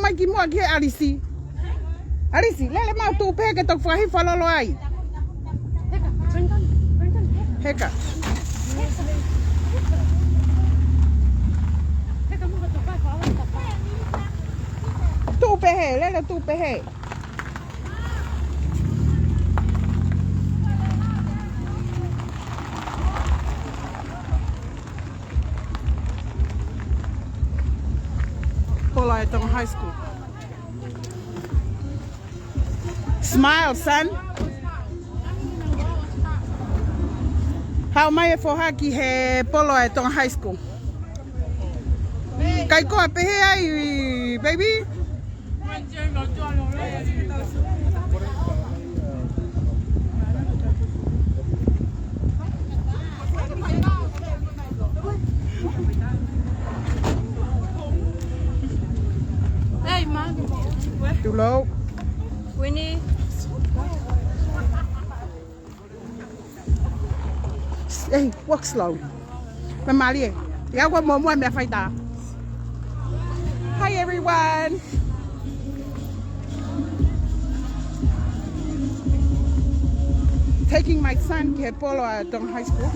mai ki mua ki arisi. Arisi, lele mau tu pe ke tok fahi falolo ai. Heka. Tu pe he, lele tu pe he. Polaiton High School. Smile, son. How mai for haki he Polaiton High School. Kai ko pe he ai, baby. Hey, Mom. Too low. Winnie. Hey, walk slow. Mamalie, ya kwa momo me faita. Hi everyone. Taking my son to Polo at High School.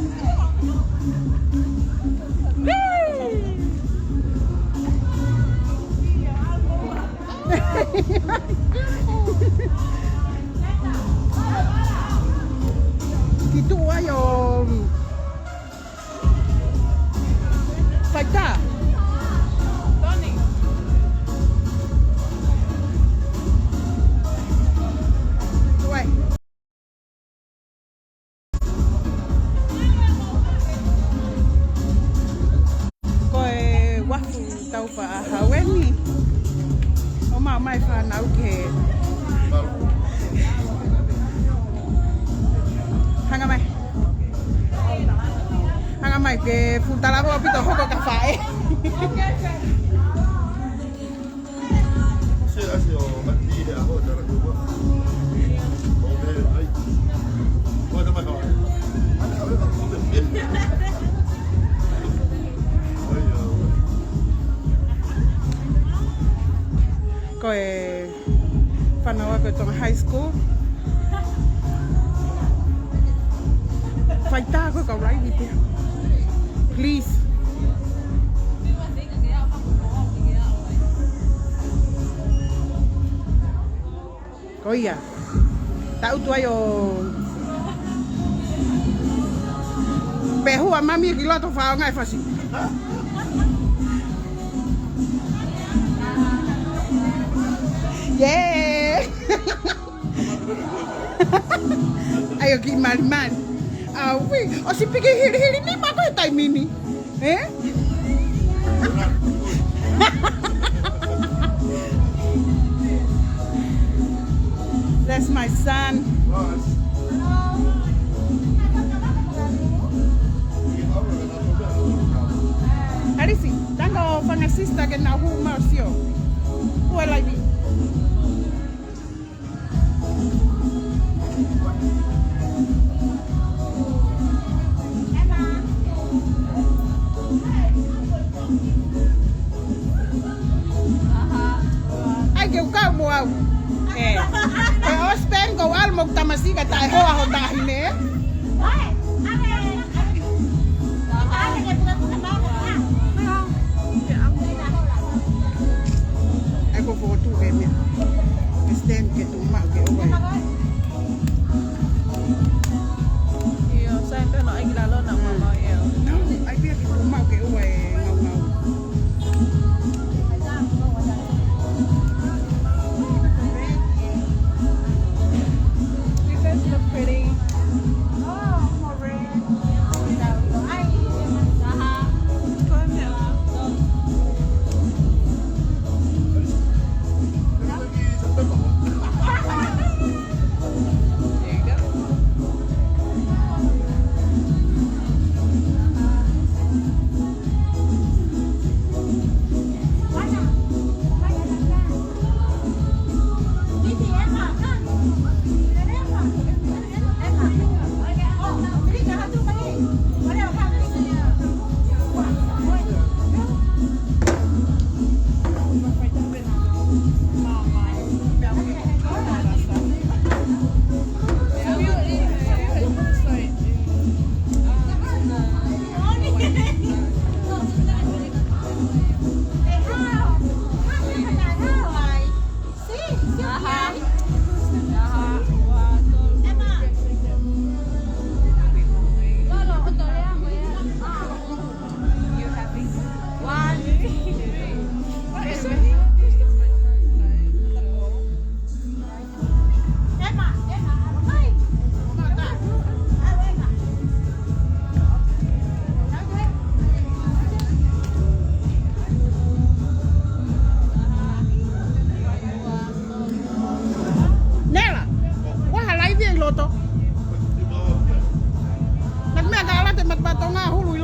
Gitu ayo. Faita. Tony. Wait. Koe wafu tau pa haweni. O mai whanau ke. Hanga mai. Hanga mai ke putalabo pito hoko ka fae. Koe whanau ako tong high school. Faita ako ka right with you. Please. Koia. Tau tu ayo. Pehu a mami ki loto fa ngai fasi. Yeah. Ayo ki man. Ah, oui. O si pigi hiri ni ma ko tai mini. Eh? That's my son. Arisi, tango fangasista que na hu marcio. Huela vi. Ai que o carro ao. É. É o spam go almo tamasiga tai hoa ho dahine. Ai ko foto ke me. Stand ke tu ma ke o. Iyo, sempre no ay gilalo na mama iyo. No, ai pia ke tu ma ke o ngau ngau. You guys look pretty.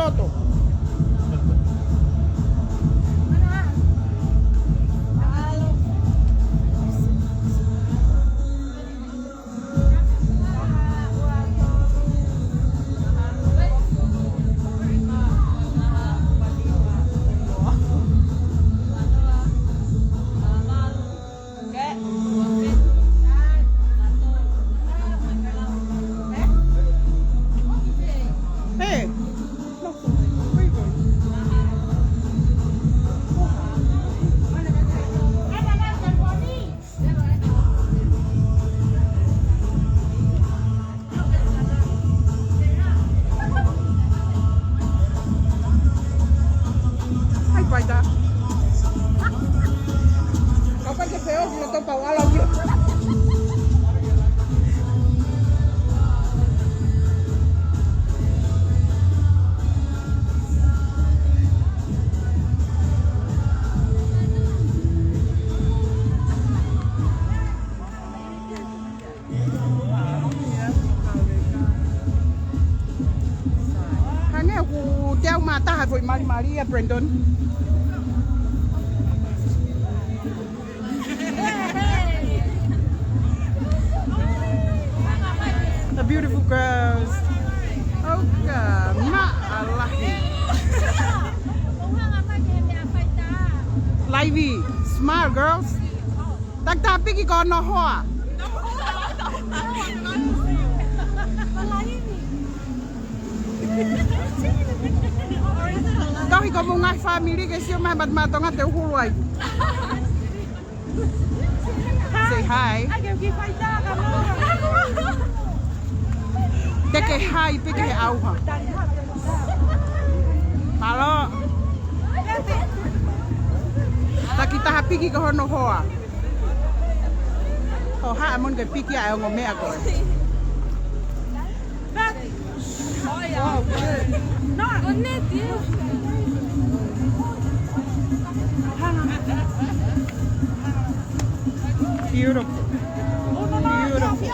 Toto. Hey. No. Where you going? Ay, paita. Capaz que feo si no topa o algo. Hanya aku tiao mata havoi mari ya Brandon. The beautiful girls. Oh God, Allah. Livey, smile girls. Tak tapi ki kono hoa. Tahu kamu ngai family ke sio mah bat matong ate hulai. Say hi. Teke hi peke auha. Halo. Tak kita happy ki ko no hoa. Oh ha amon ke piki ai ngome ako. Wow, good. No, goodness, you. Beautiful. Beautiful.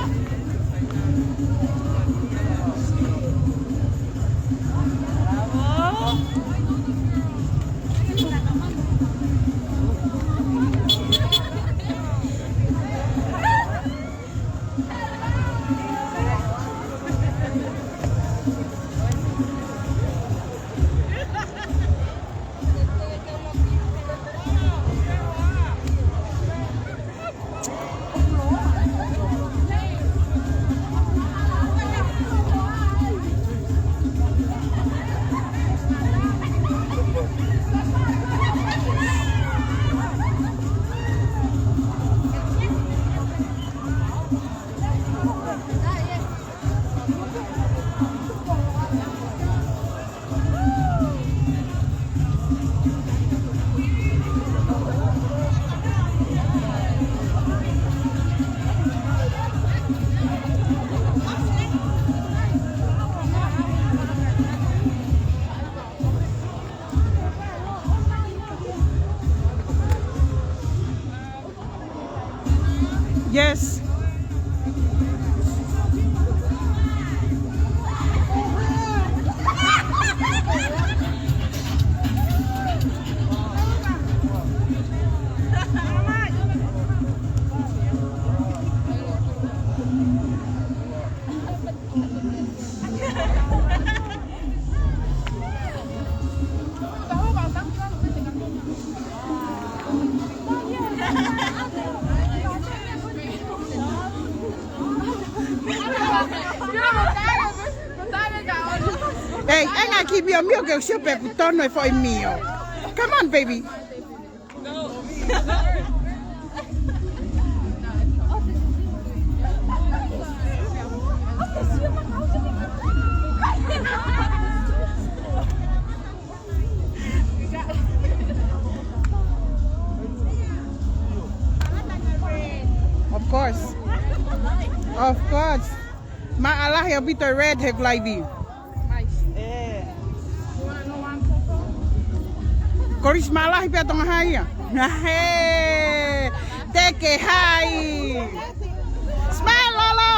Yes. Hey, I gotta keep your milk and ship it for a meal. Come on, baby. Of course. Of course. Maalah yang bito red have livey. Koris malah ipi atong haya. Hey, teke hai. Smile Lolo.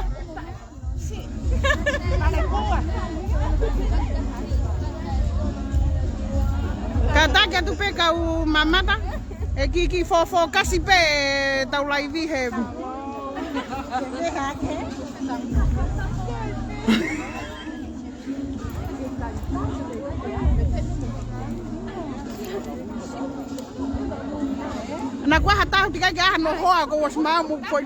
taka tu pe kau mamata. E ki fo kasi pe tau lai vi he. Na kwa hata tika ga no hoa ko was ma mu foi.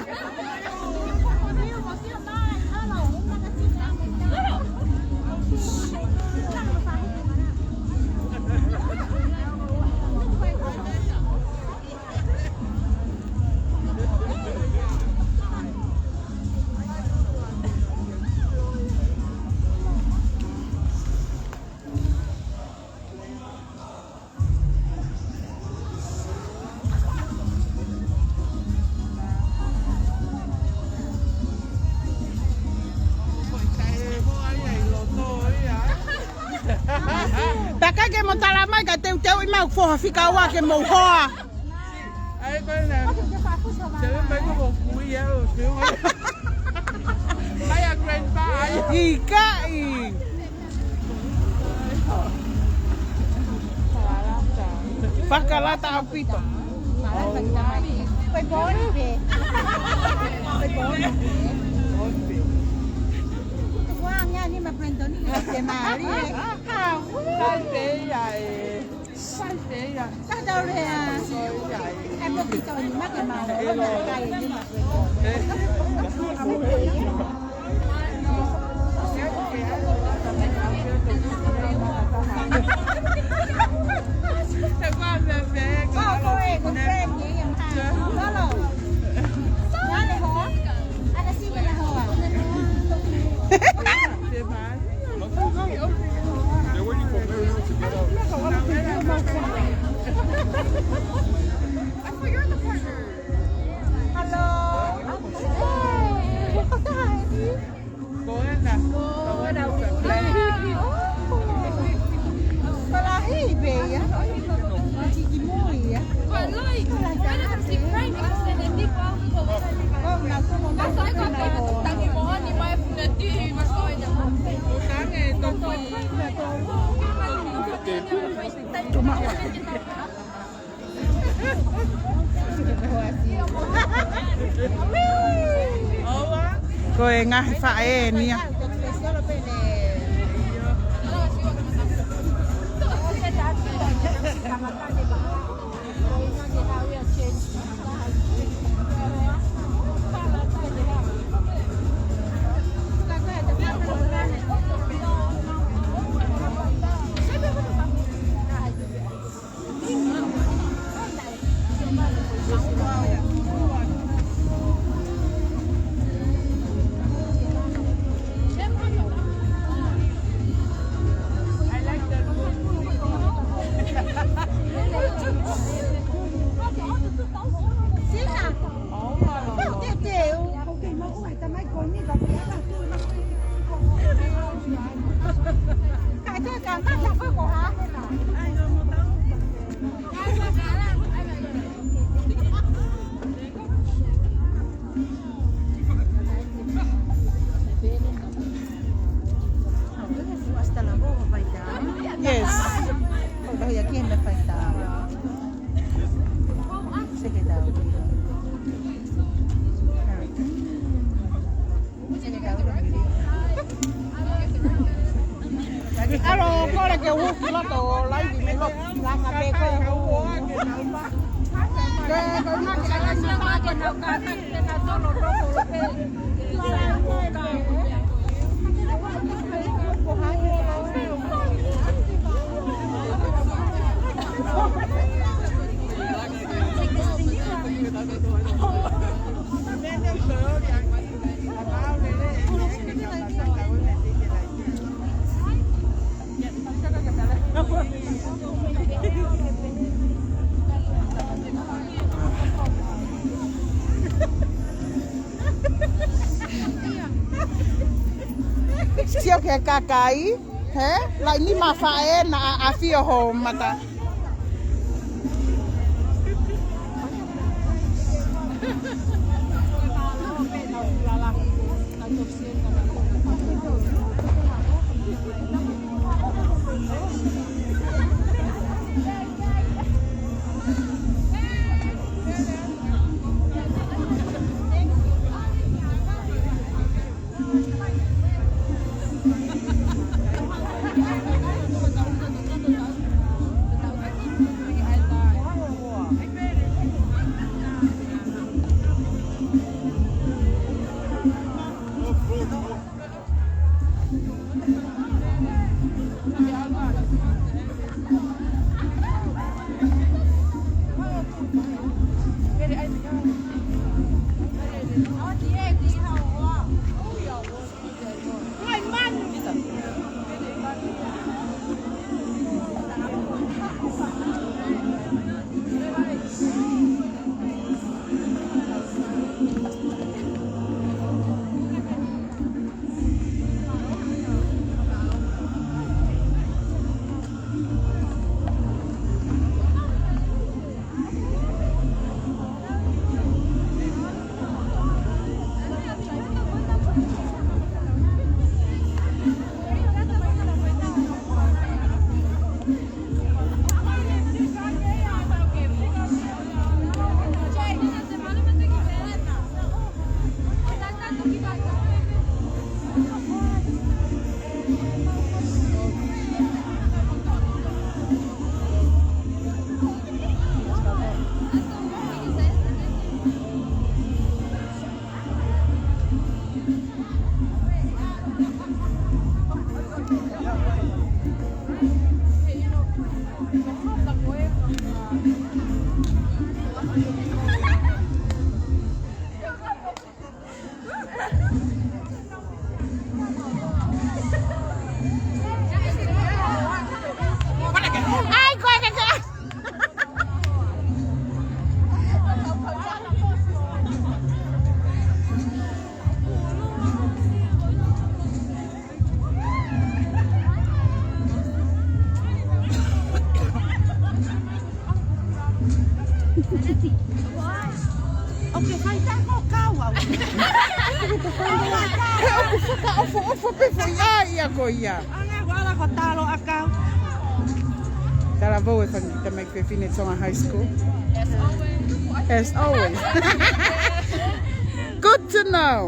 Baka ke mo tala mai ka teu i mau fo fika wa ke mo hoa. Ai coi nè. Chơi mấy cái bộ cúi vậy rồi xíu. Mấy anh grandpa. Ika i. Fakalata apito. Phải bó đi về. Phải bó đi về. Quang nha, nhưng mà phần đó đi về mà đi. Sai tế vậy. Sai tế vậy. Sao đâu rồi à? Em có khi cho những mắt cái màu nó là cay nhưng mà Koe ngahi whae nia. Yes. Kalau ya kian dapat tahu. Sige daw. Sige daw. Alo, có là kêu hút nó tổ lấy gì mấy lúc. Lang ape ko. Cái nó cái anh nó cái nó siêu cái cà cái thế lại như mà phải na phía hồ mà ta Okay, whaita ko kawa. He ofu pefo ia ko ia. Anga wala ko talo akau. Tara vou e whangi te mai koe whine tonga high school. As always. Good to know.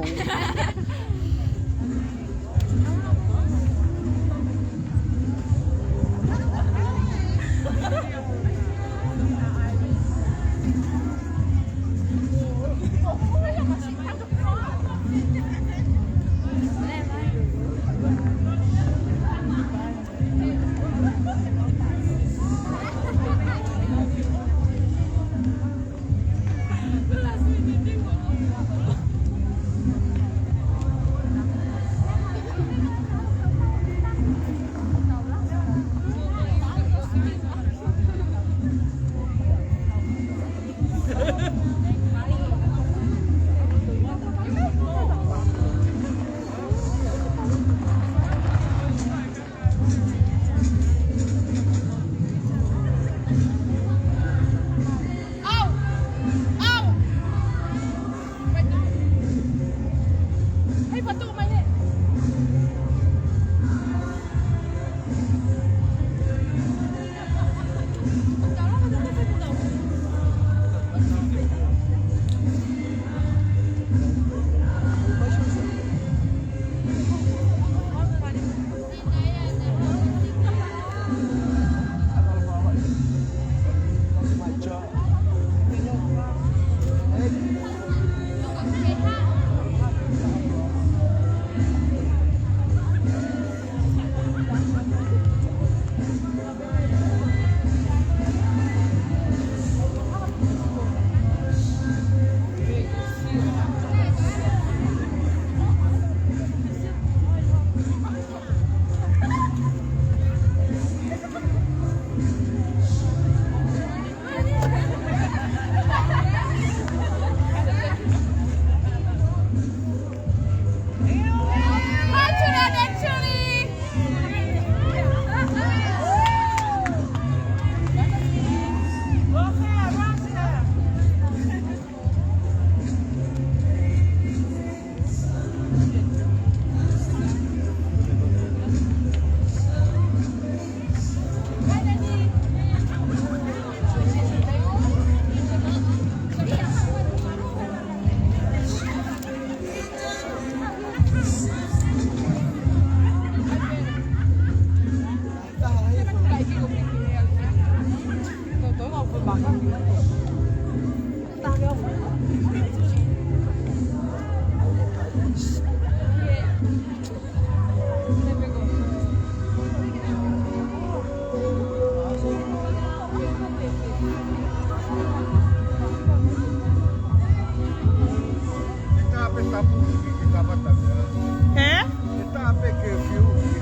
He?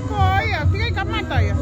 Ko ia, tika i kamata ia.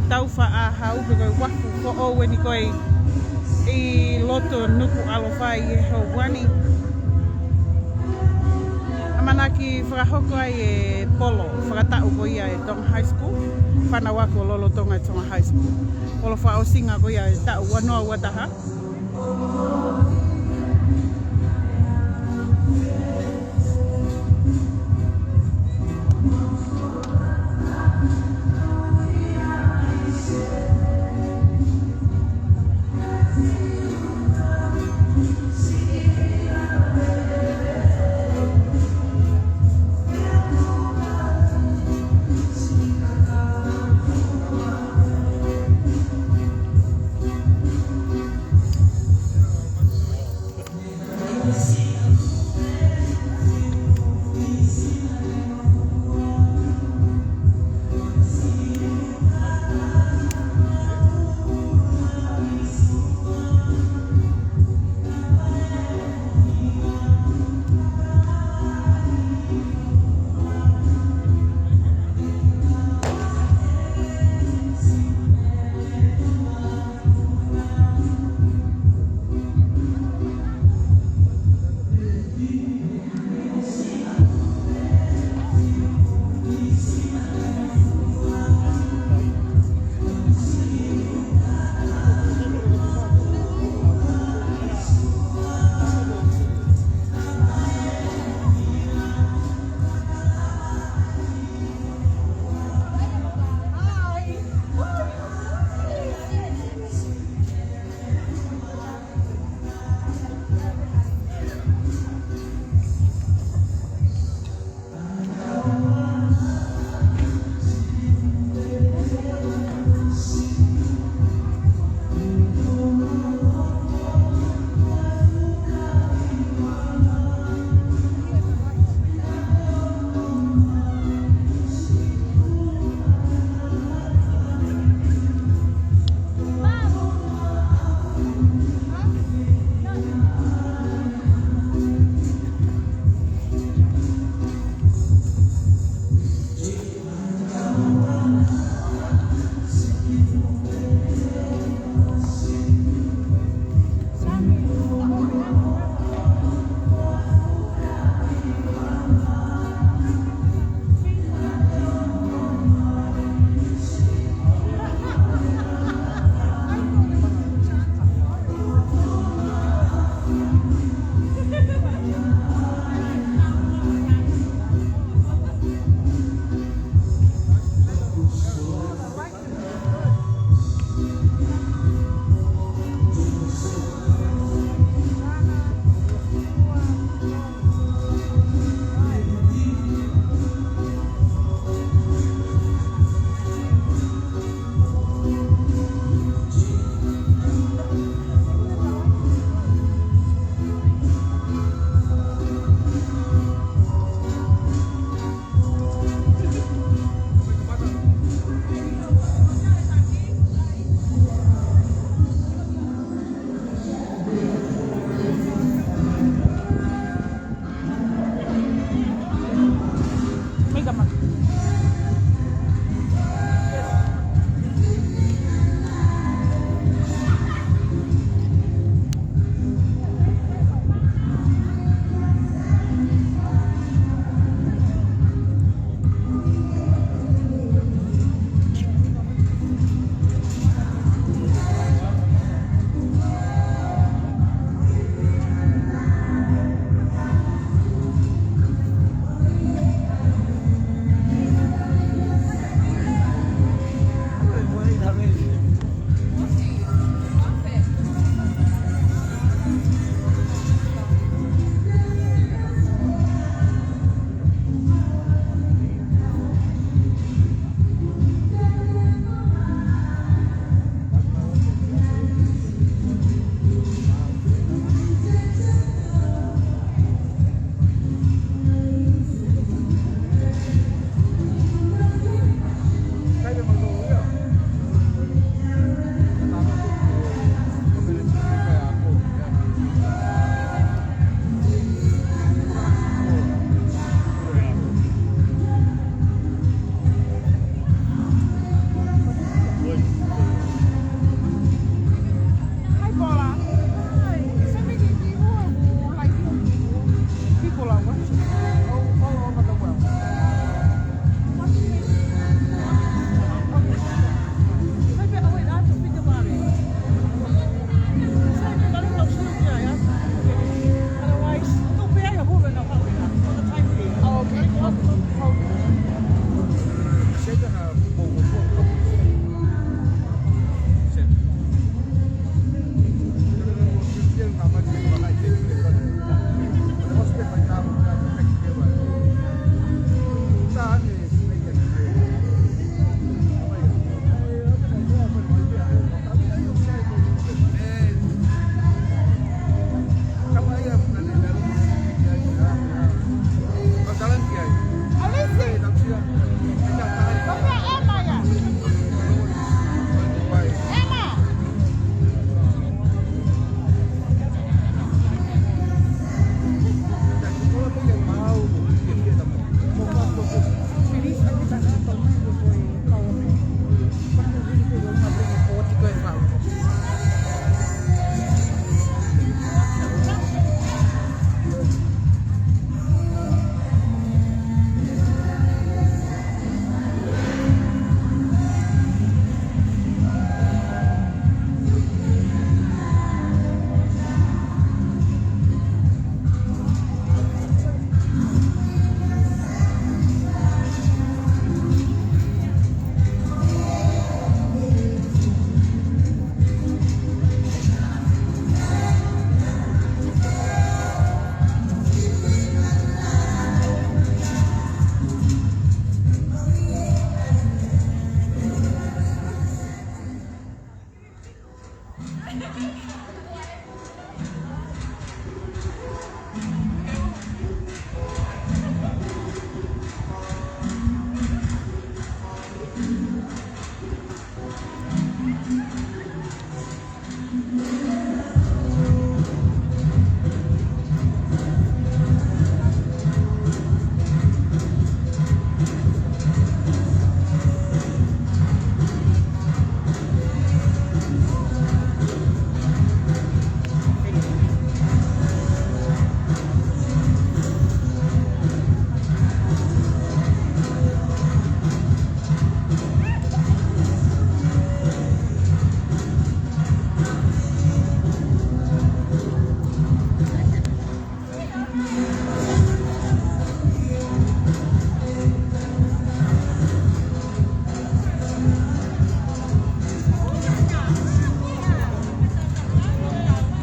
Tau wha hau koe wafu ko o weni koe I loto nuku alowhai e hau wani. Amana ki whakahoko ai e polo, whakatau ko ia e Tonga High School, whana wako lolo tonga e Tonga High School. Polo wha o singa ko ia e tau wanoa wataha.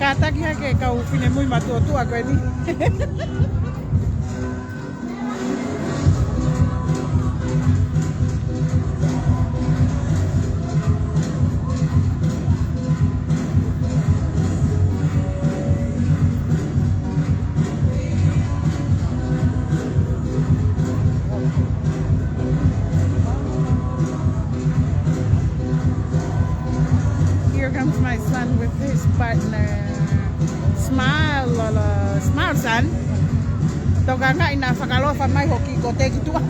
Ka taki hake kau whine mui matua tua koe ni. Here comes my son with his partner. Smile, Lola. Smile, son. Toka nga ina whakalofa mai hoki ko te kitua.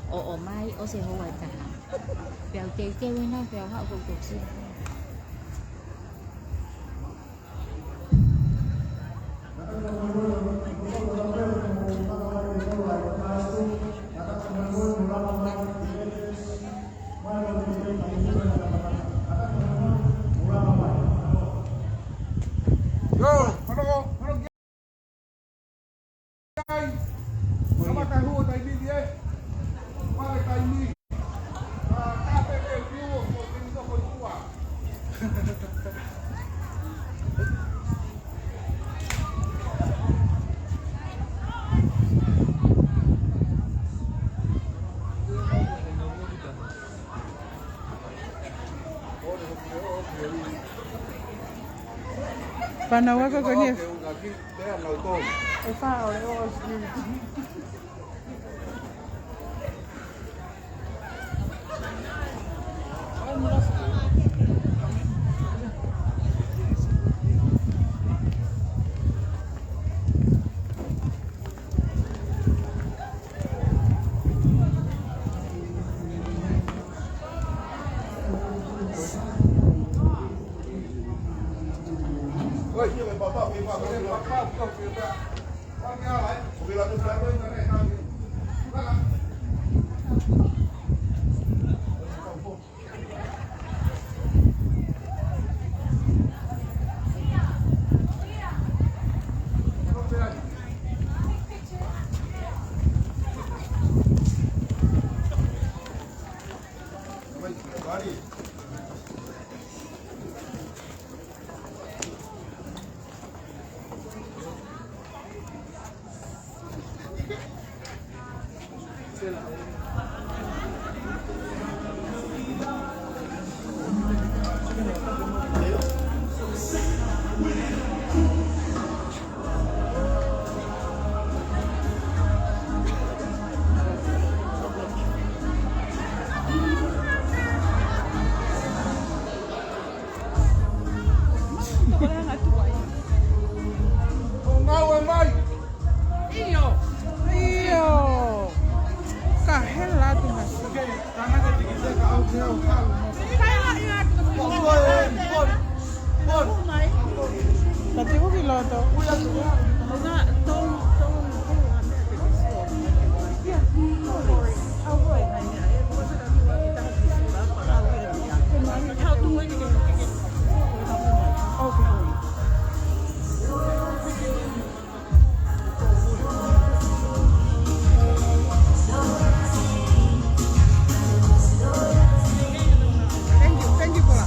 我買我是好偉大，不要記記喎，那不要好過讀書。Pana wako kwenye Katibu piloto. Thank you Paula.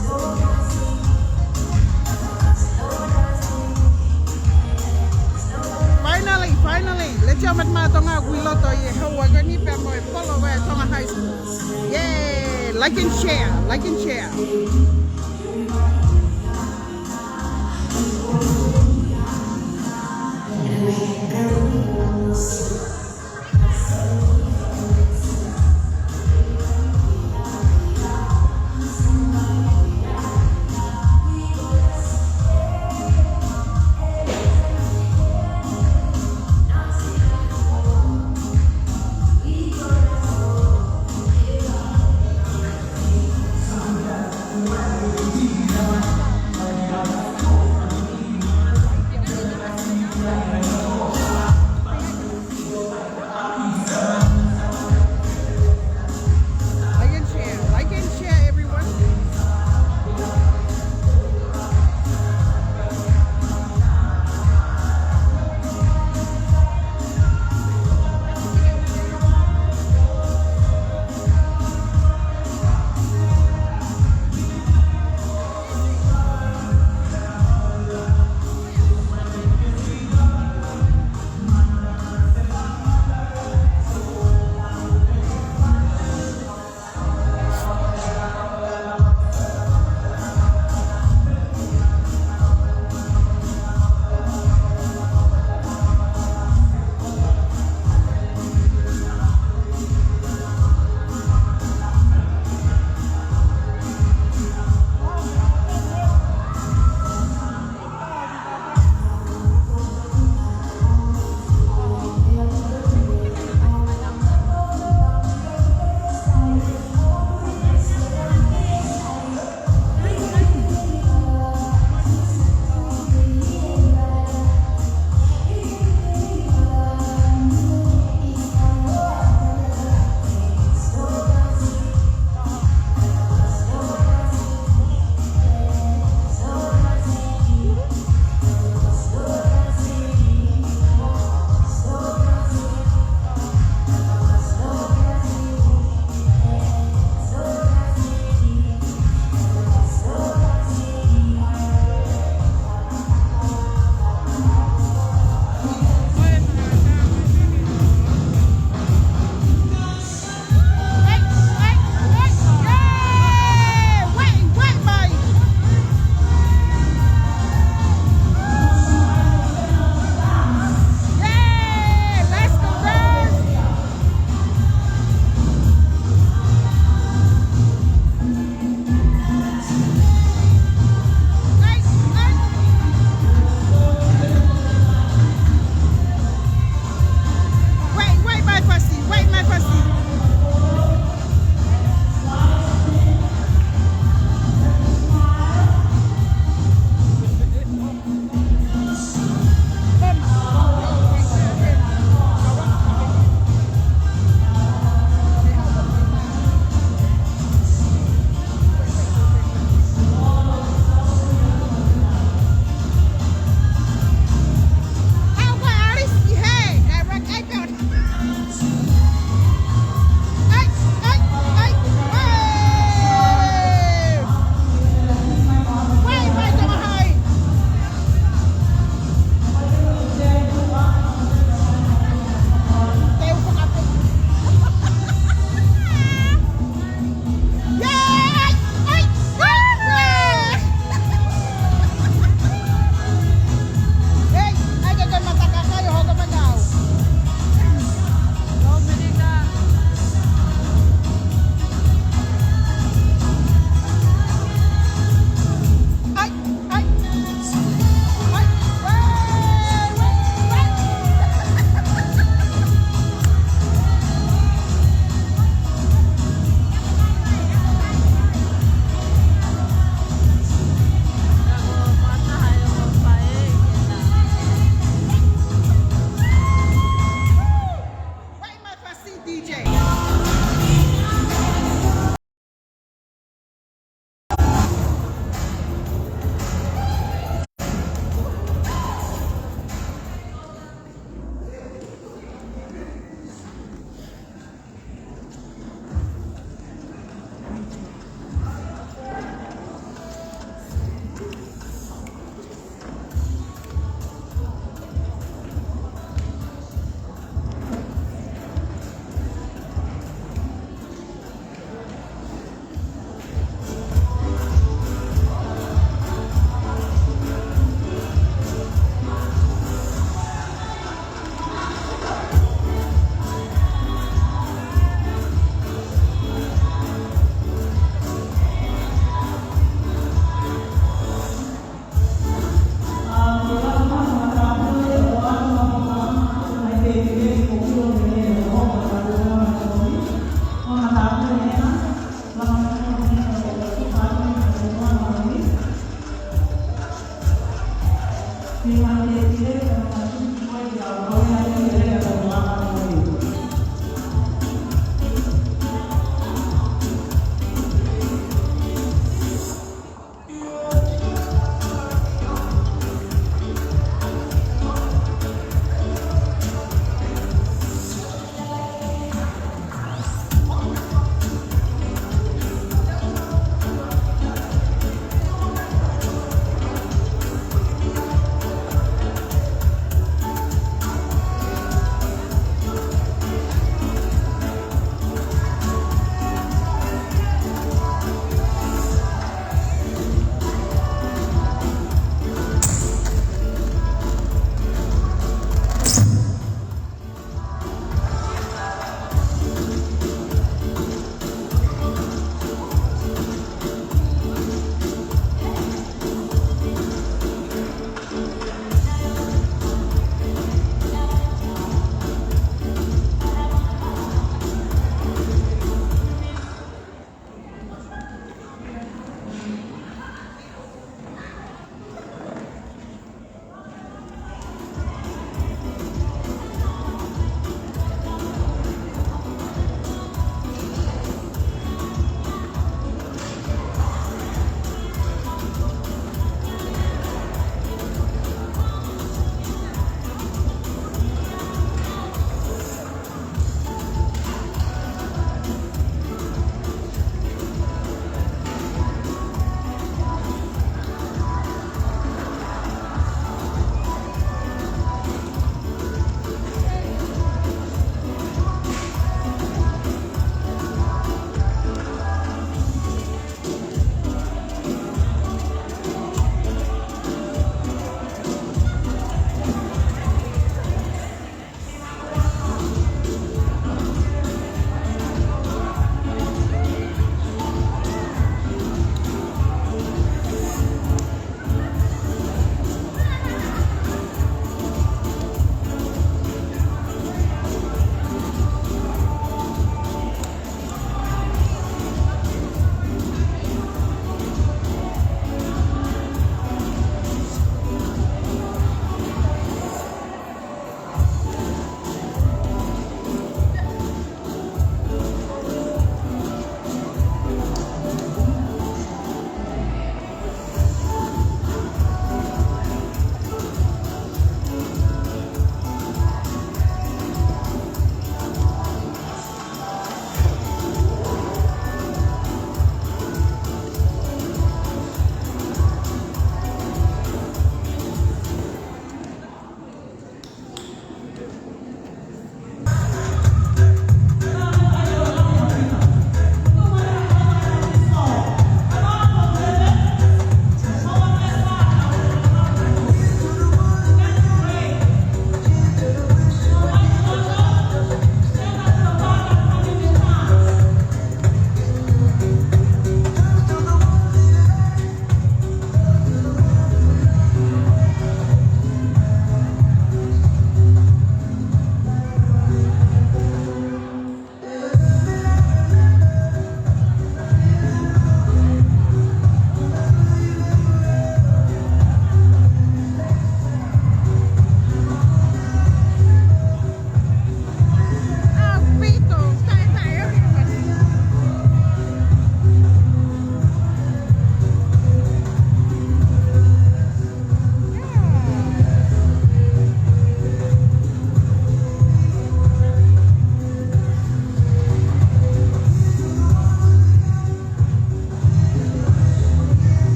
Finally, let's go with Matonga Guiloto. How we're going to be follow where Tonga High School. Yay! Like and share, like and share.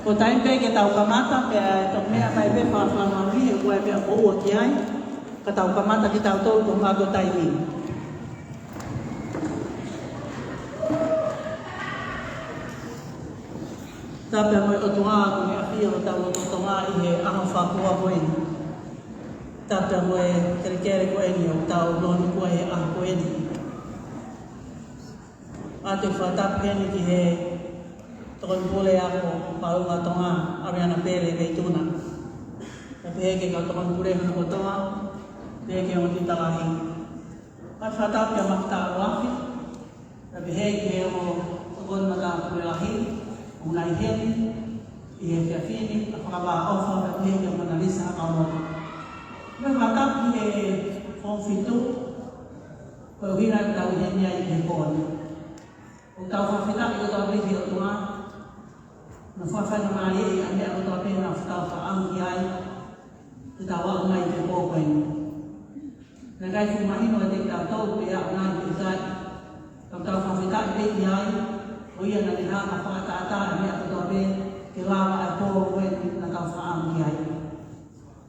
Ko taim pe ke tau kamata pe to mea mai pe pa whangawi e ua pe o ua ki ai. Ka tau kamata ki tau tolu ko ngāko taimi. Tāpea moe o tunga ko me awhia o tau o tunga i he aha whakua koeni. Tāpea moe kere koeni o tau noni kua he aha koeni. A te whatapieni ki he tokoi pole ako paunga tonga ariana pere kei tuna. Ka peheke ka tokoi pure ko tonga, peheke o ti talahi. Ka whatapia makta o afi, ka peheke o tokoi mata pure lahi, unai heni, i he whiawhini, a whakapa ofa ka peheke o manalisa haka o moka. Me whatapi he whawhitu, koe hina i tau heni ai he kōni. O tau whawhitaki o tau rihi o tunga, na whawhana mai e a mea o tau pēna whakau whaangi ai, te tau au mai te kōkoeni. Nā gai whumahino e te tau tau pe a nai te tai, tau tau whawhitaki pēti ai, o ia na te hanga whakatata a mea o tau pē, ke lawa ai kōkoeni na tau whaangi ai.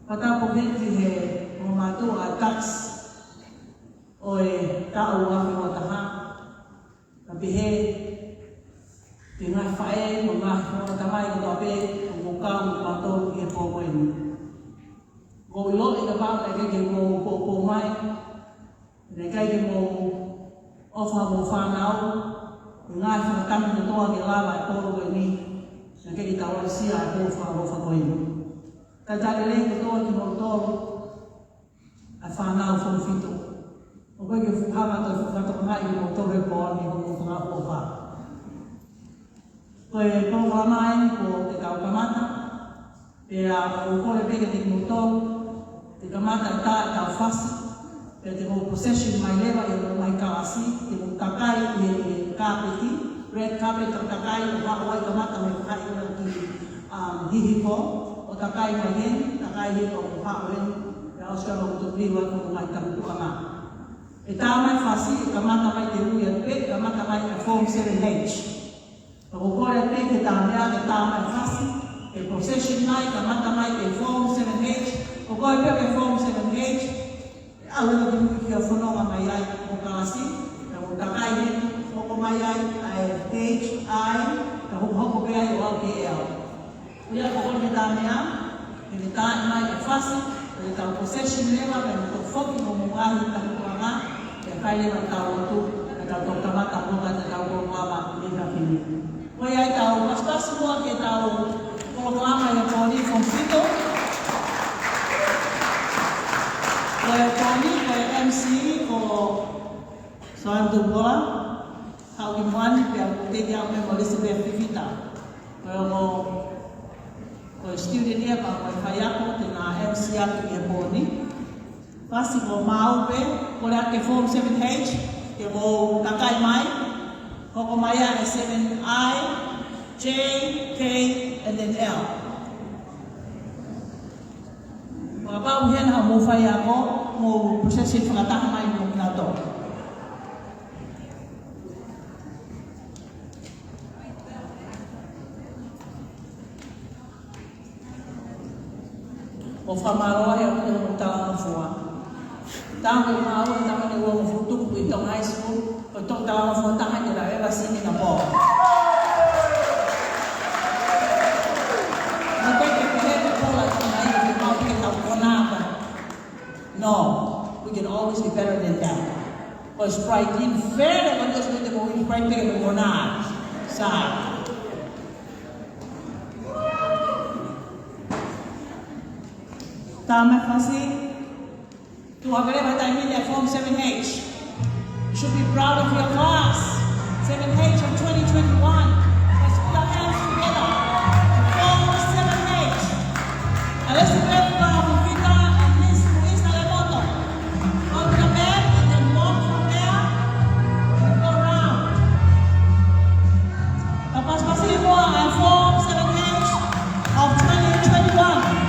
Patau po pēti he o mātua a tax, o e tau afi o taha, ka pihe, te ngai whae, o ngā whora tamai o tō pē, o mokau o mātou i e kōkoeni. Ko i loti ka pāta e keke mō kōkō mai, ne keke mō ofa mō whānau, i ngā whakatami o toa ke lawa e kōkoeni, ne keke tau sia e kōwha o whakoeni. Ka tare rei ko toa ki mō tōru, a whānau whawhito. O koe ke whukanga tō whakato ngai i mō tōre pōni o mō whanga o wha. Koe pōwha mai ko te tau kamata, pe a o kore peke te mō tōru, te kamata tā e tau whasi, pe te mō possession mai lewa e mō mai kawasi, te mō takai i e kāpeti, red carpet o takai o whaawai kamata mai whai ura ki hihiko, o takai mai hen, takai he o whaoen, e auskara o tō priwa ko mai tamutu anga. E tā mai whasi, e kamata mai te ui at pe, kamata mai e Form 7H. O kore pe ke tā mea ke tā mai whasi, e possession mai, kamata mai e Form 7H, o kore pe ke Form 7H, au ina ki mui ki a whanonga mai ai o kāsi, e o takai he, hoko mai ai, a HI, ka hoko pe ai o LKL. Ia ko kore ke tā mea, e te tā mai e whasi, e te tau possession lewa, e o tō whoki o mungahi takuanga, e kai lewa tau atu, e tau tō tamata monga te tau kō mama e ka whini. Koe ai tau maspasi mua ke tau kolokalama e pōni whawhito. Koe pōni, koe MC, ko Soandu Bola, hau ki moani pe au tete au me mo Elizabeth Fifita. Koe o koe student ia pa koe whaiako te nā MC atu i e pōni. Pasi ko Maupe, kore ake Form 7H, ke mo takai mai, koko mai e 7I, J, K, and then L. Mga pao hen ha mo whai ako, mo prosesin whakataha mai mo nato. O whamaroa he o mo tāma fua. Tāma i māua, tāma ni ua mo futuku i tong high school, o tō tāma fua taha ni la ewa sini na pō. Nā koe ke pehe pōla ki mai o te mau ke tau konāka. No, we can always be better than that. Ko Sprite in fair na kantos mo te mo i Sprite peke mo konā. Sa. Tāma kasi, tu havereva taimile Form 7H. You should be proud of your class. 7H of 2021. Let's put our hands together. Form 7H. Elizabeth Fifita and Miss Luisa Lemoto. Go to the bed and then walk from there and go around. Tapos pasibo ang Form 7H of 2021.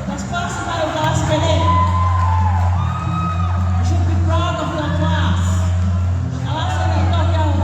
Let's pass it by class today. You should be proud of your class. Alasan ito yung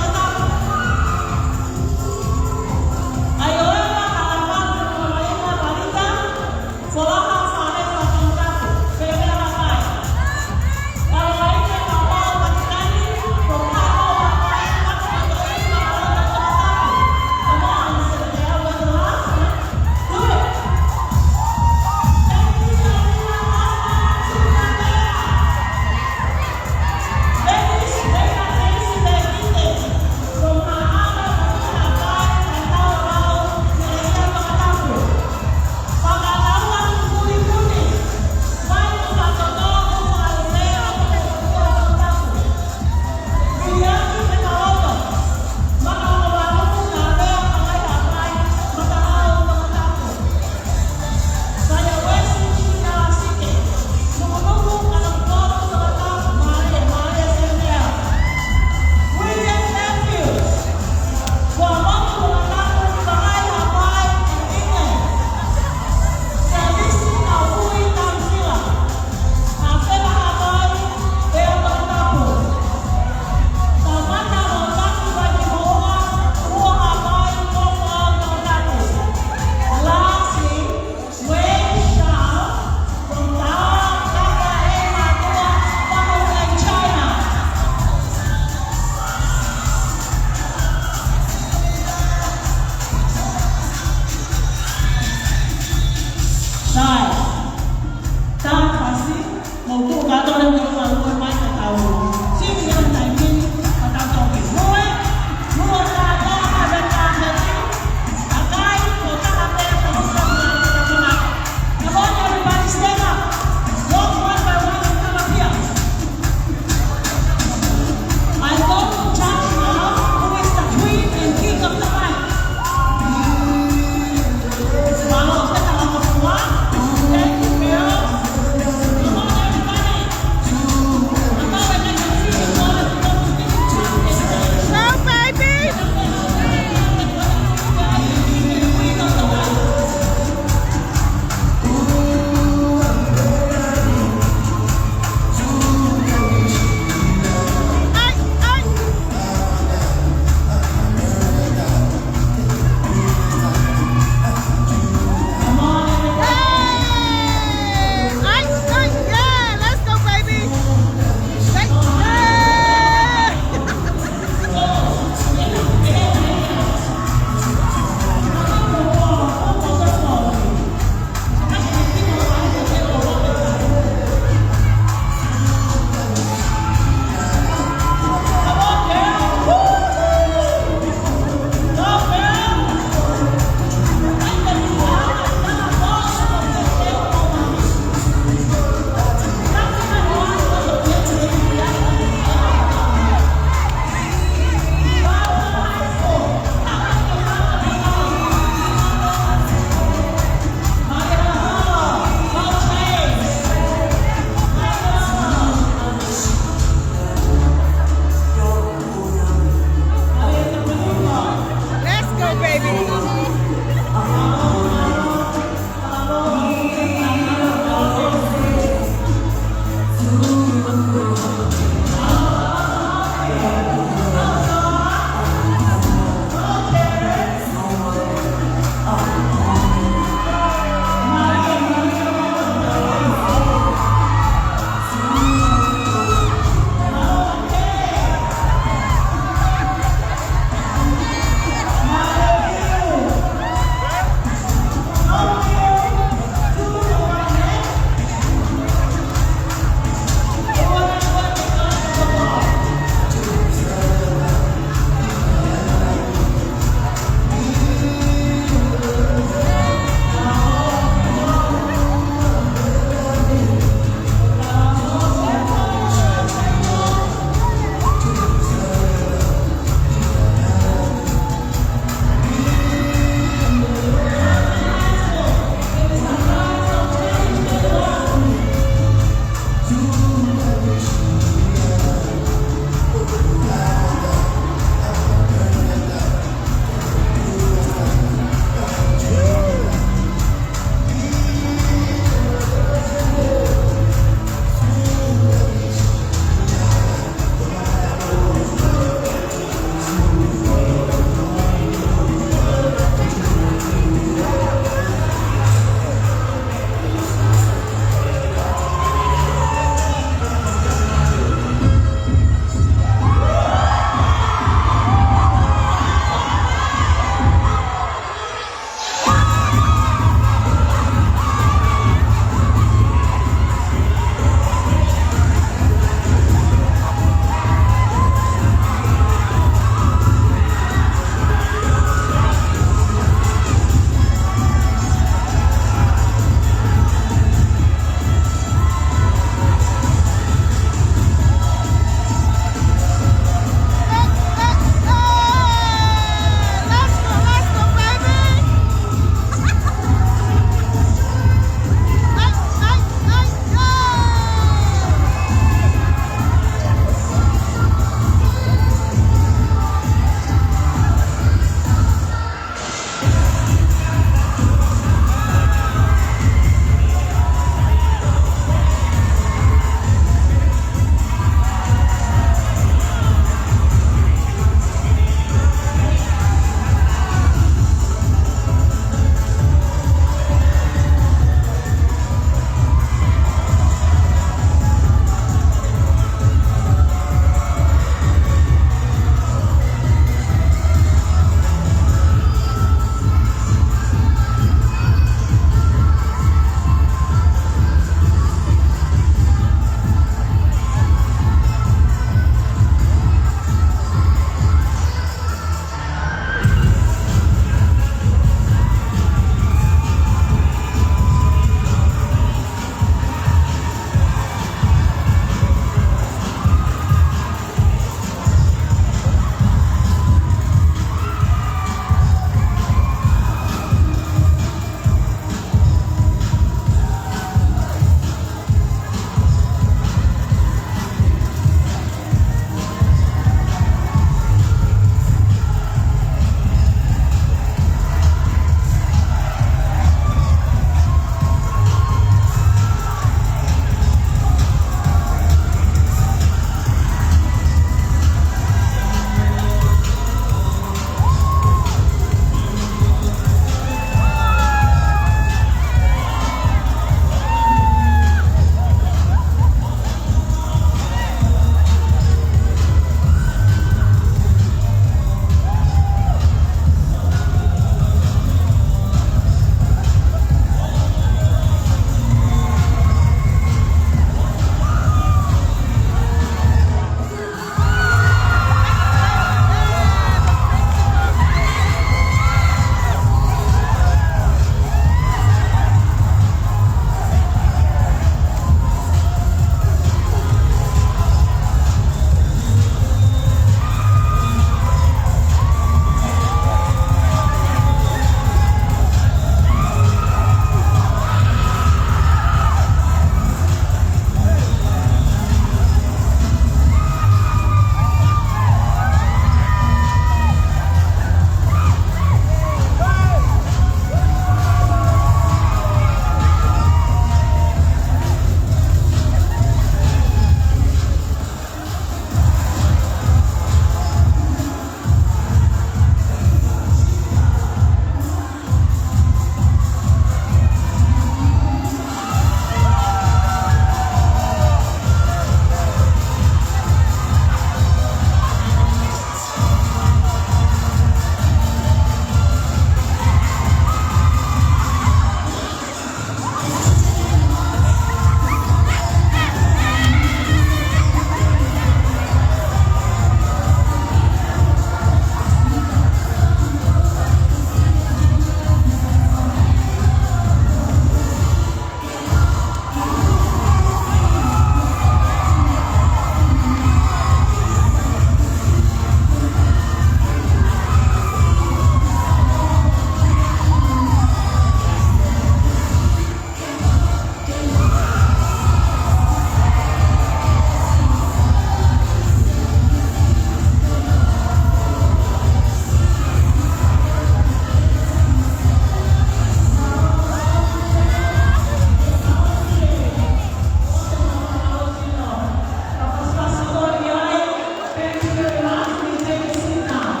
very much. Please take a seat now.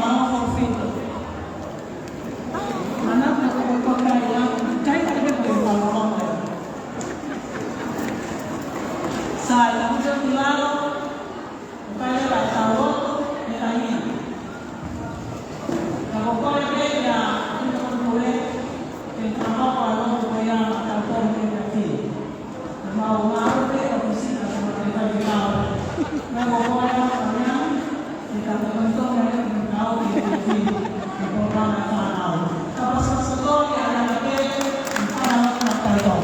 Now for freedom. Anak na kaya kahit ano ba yung mga sa ilang lalo kaya lang tawag ni Ayin. Nakukuha niya ito ang muli yung trabaho ko yung tapong pinati. Namawang ang opisina sa mga kaibigan. Nakukuha niya kanya itatanto na yung tao pinati sa programa sa araw. Tapos sa ito, ialagay ang pangalan ng tayo.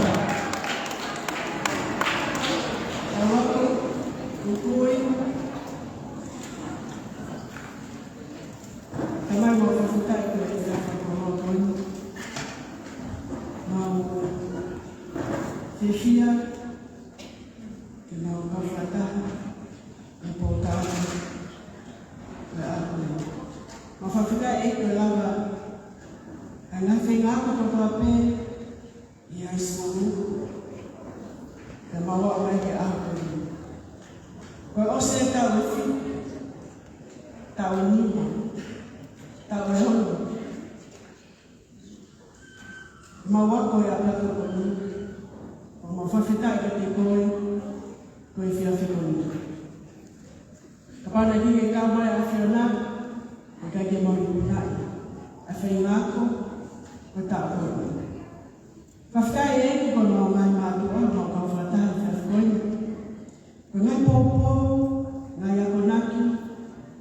Kamay mo kafuta ito sa pagpapagod. Sisiya, kinakafata, importante na ako. Mafafika ito lava. Ang nafing ako papape, iyay sumu. Kamawa may ako. Kung o siya tao tao niyo. Tao yun. Mawa ko yung anak ko ni. Kung mafafita ito ko ifiyafi ko ni. Kapag nagiging kamay afyo na, magkaging mga ibunay. Afyo nga ko, o tao ko. Pafka ko kung mga matuwa, mga kafata, ifiyafi ko ni. Kung ngay popo, ngay ako naki,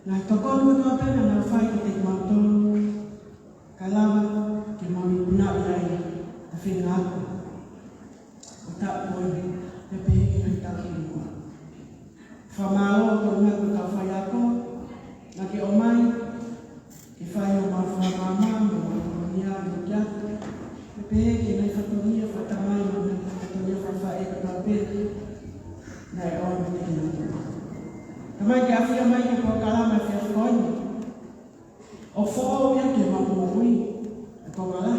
nagtokon mo na pa na nafay kitik matol, kalaman, kimawibuna ilay, afin nga ako. Utak po, napihigin ang takin ko. Famao ko nga kung kafay ako, nakiumay, ifayo mafamama, mga niya, napihigin ang katunya, fatamay, mga katunya, fafay, kapapit, na iyon din. Kamay gafi amay ni po kalama fi kon. O fo ya ke mamui. Ko mala.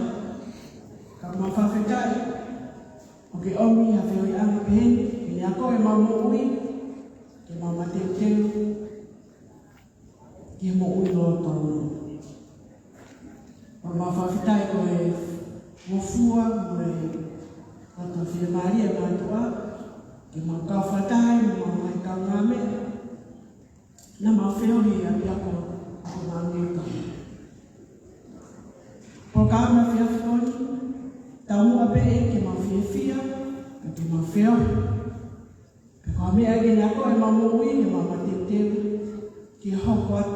Kap ma fa fetai. O ke omi ha fe ang pen, ni ako e mamui. Ke mama tem. Ke mo ulo to. O ma fa fetai ko e mo fua mo e. Ko fi Maria mantua. Ke ma ka fatai mo ma ka ngame. Na mafeo ni ako nangito. Programa fia foni, tamu abe ke mafia, ke mafeo. Kami agi ako ay mamui ni mama titim ki hawat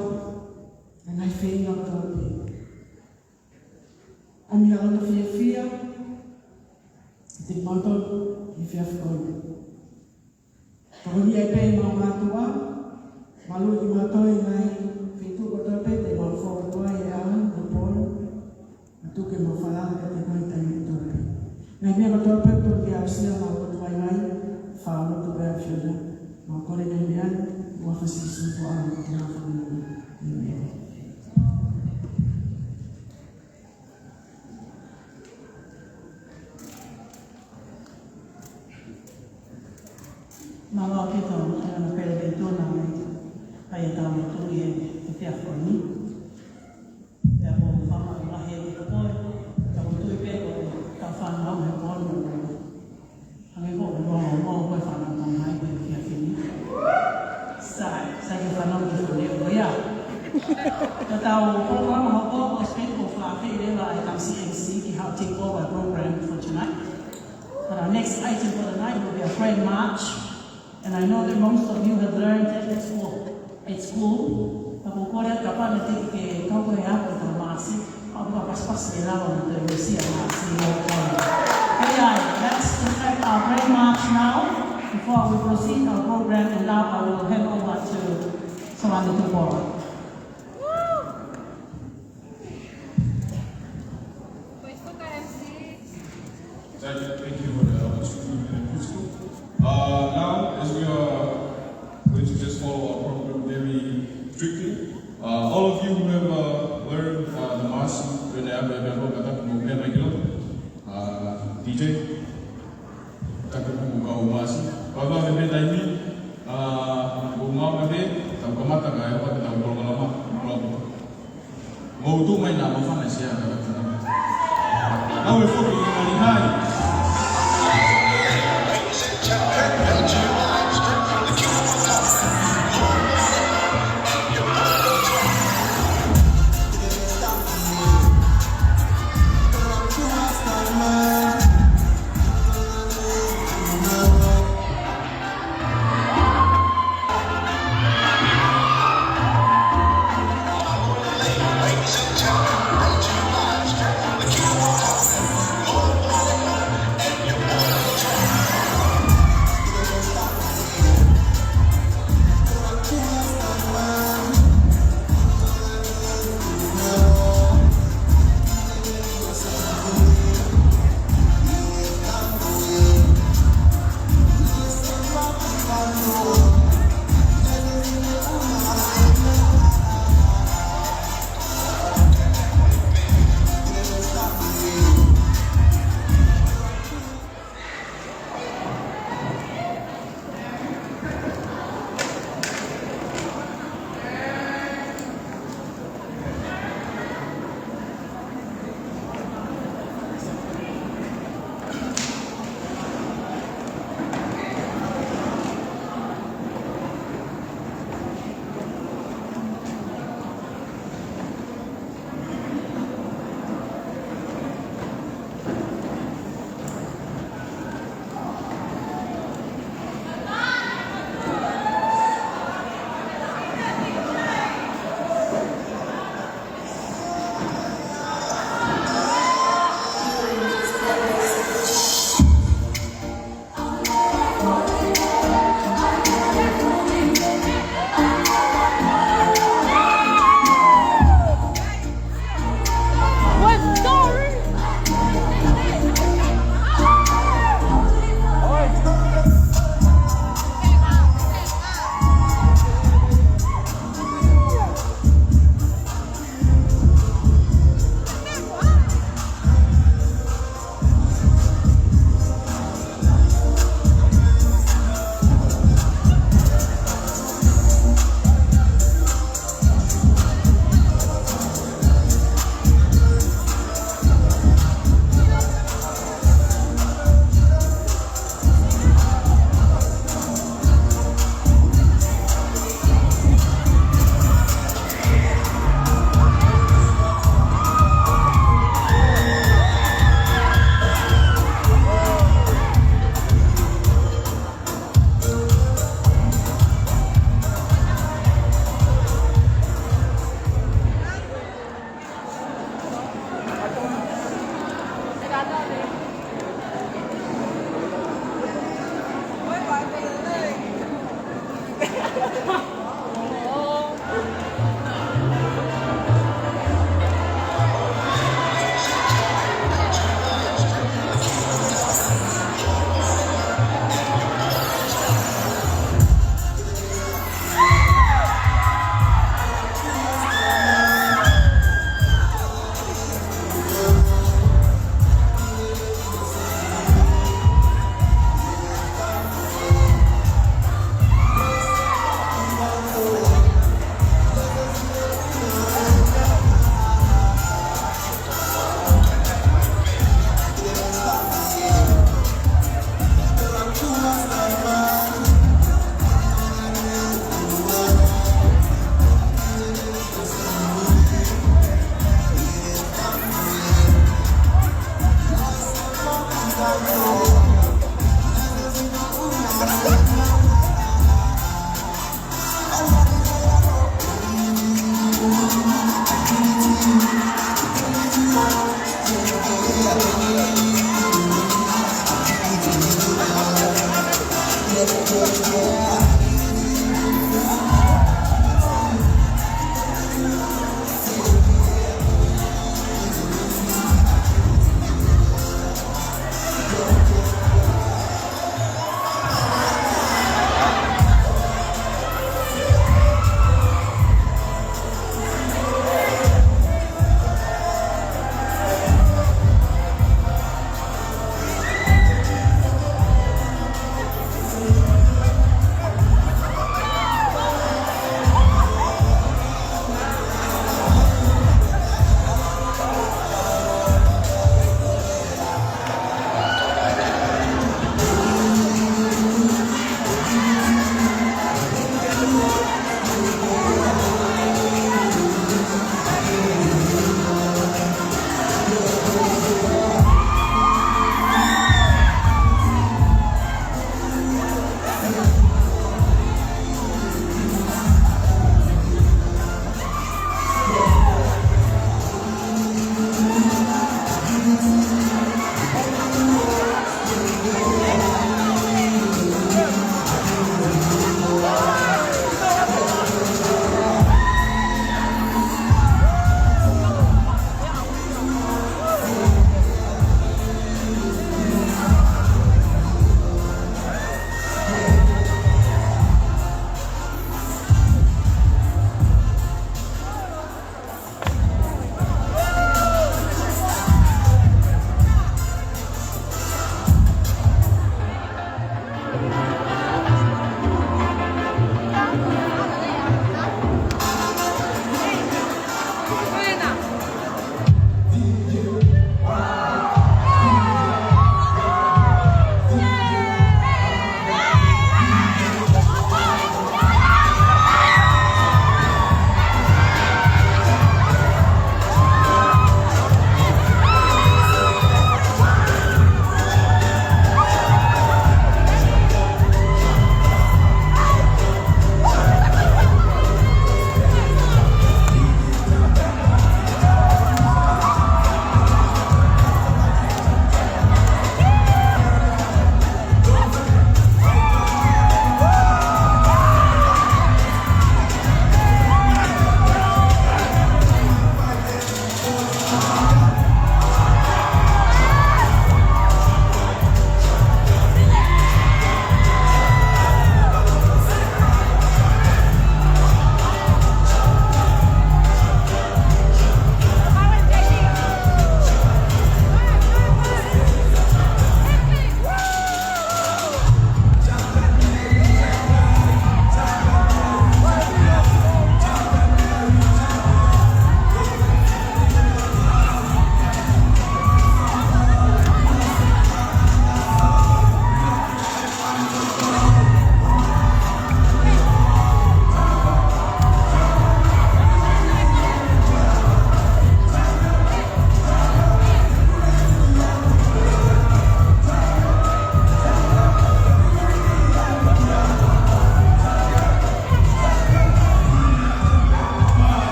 na fei na topi. Ami ala fia, di motor ni fia foni. Kami ay mama tua. Malu di matoi nai fitu kotor pe te mal fo tua ya kupon tu ke mo fala ke te koi tai to pe nai me kotor pe tu ke asia ma ko tua nai fa mo tu be afsha ma ko le nai bian wa fa si su ko an ko na fa ni Mga kita na pwede ito na kaya tayo ito i-tiyak ko ni. Kaya po mama lahir ito po. Kaya ito ipeko kafan mo may po. Ang iko mo ko fan ng mga i-tiyak ni. Sa fanong ito ni Oya. Tataw po ko mga po o speak of Flafi Lela ay CNC ki help take over program for tonight. But our next item for the night will be a prayer march. And I know that most of you have learned that at school. Pagkukulat ka pa natin ikaw ko ya ko tamasi. Ang paspas nila ko na tayo siya masi. Kaya let's effect our prayer march now before we proceed our program. And now I will hand over to Samantha Tupora. Thank you for the opportunity. Now, as we are going to just follow our program very strictly, all of you who have learned the Mass, DJ, wasi. Kalau ada beda ini, rumah beda, tahu kemana gaya apa tahu kalau lama kalau mau tu main nama fana siapa kata. Now we focus on the high.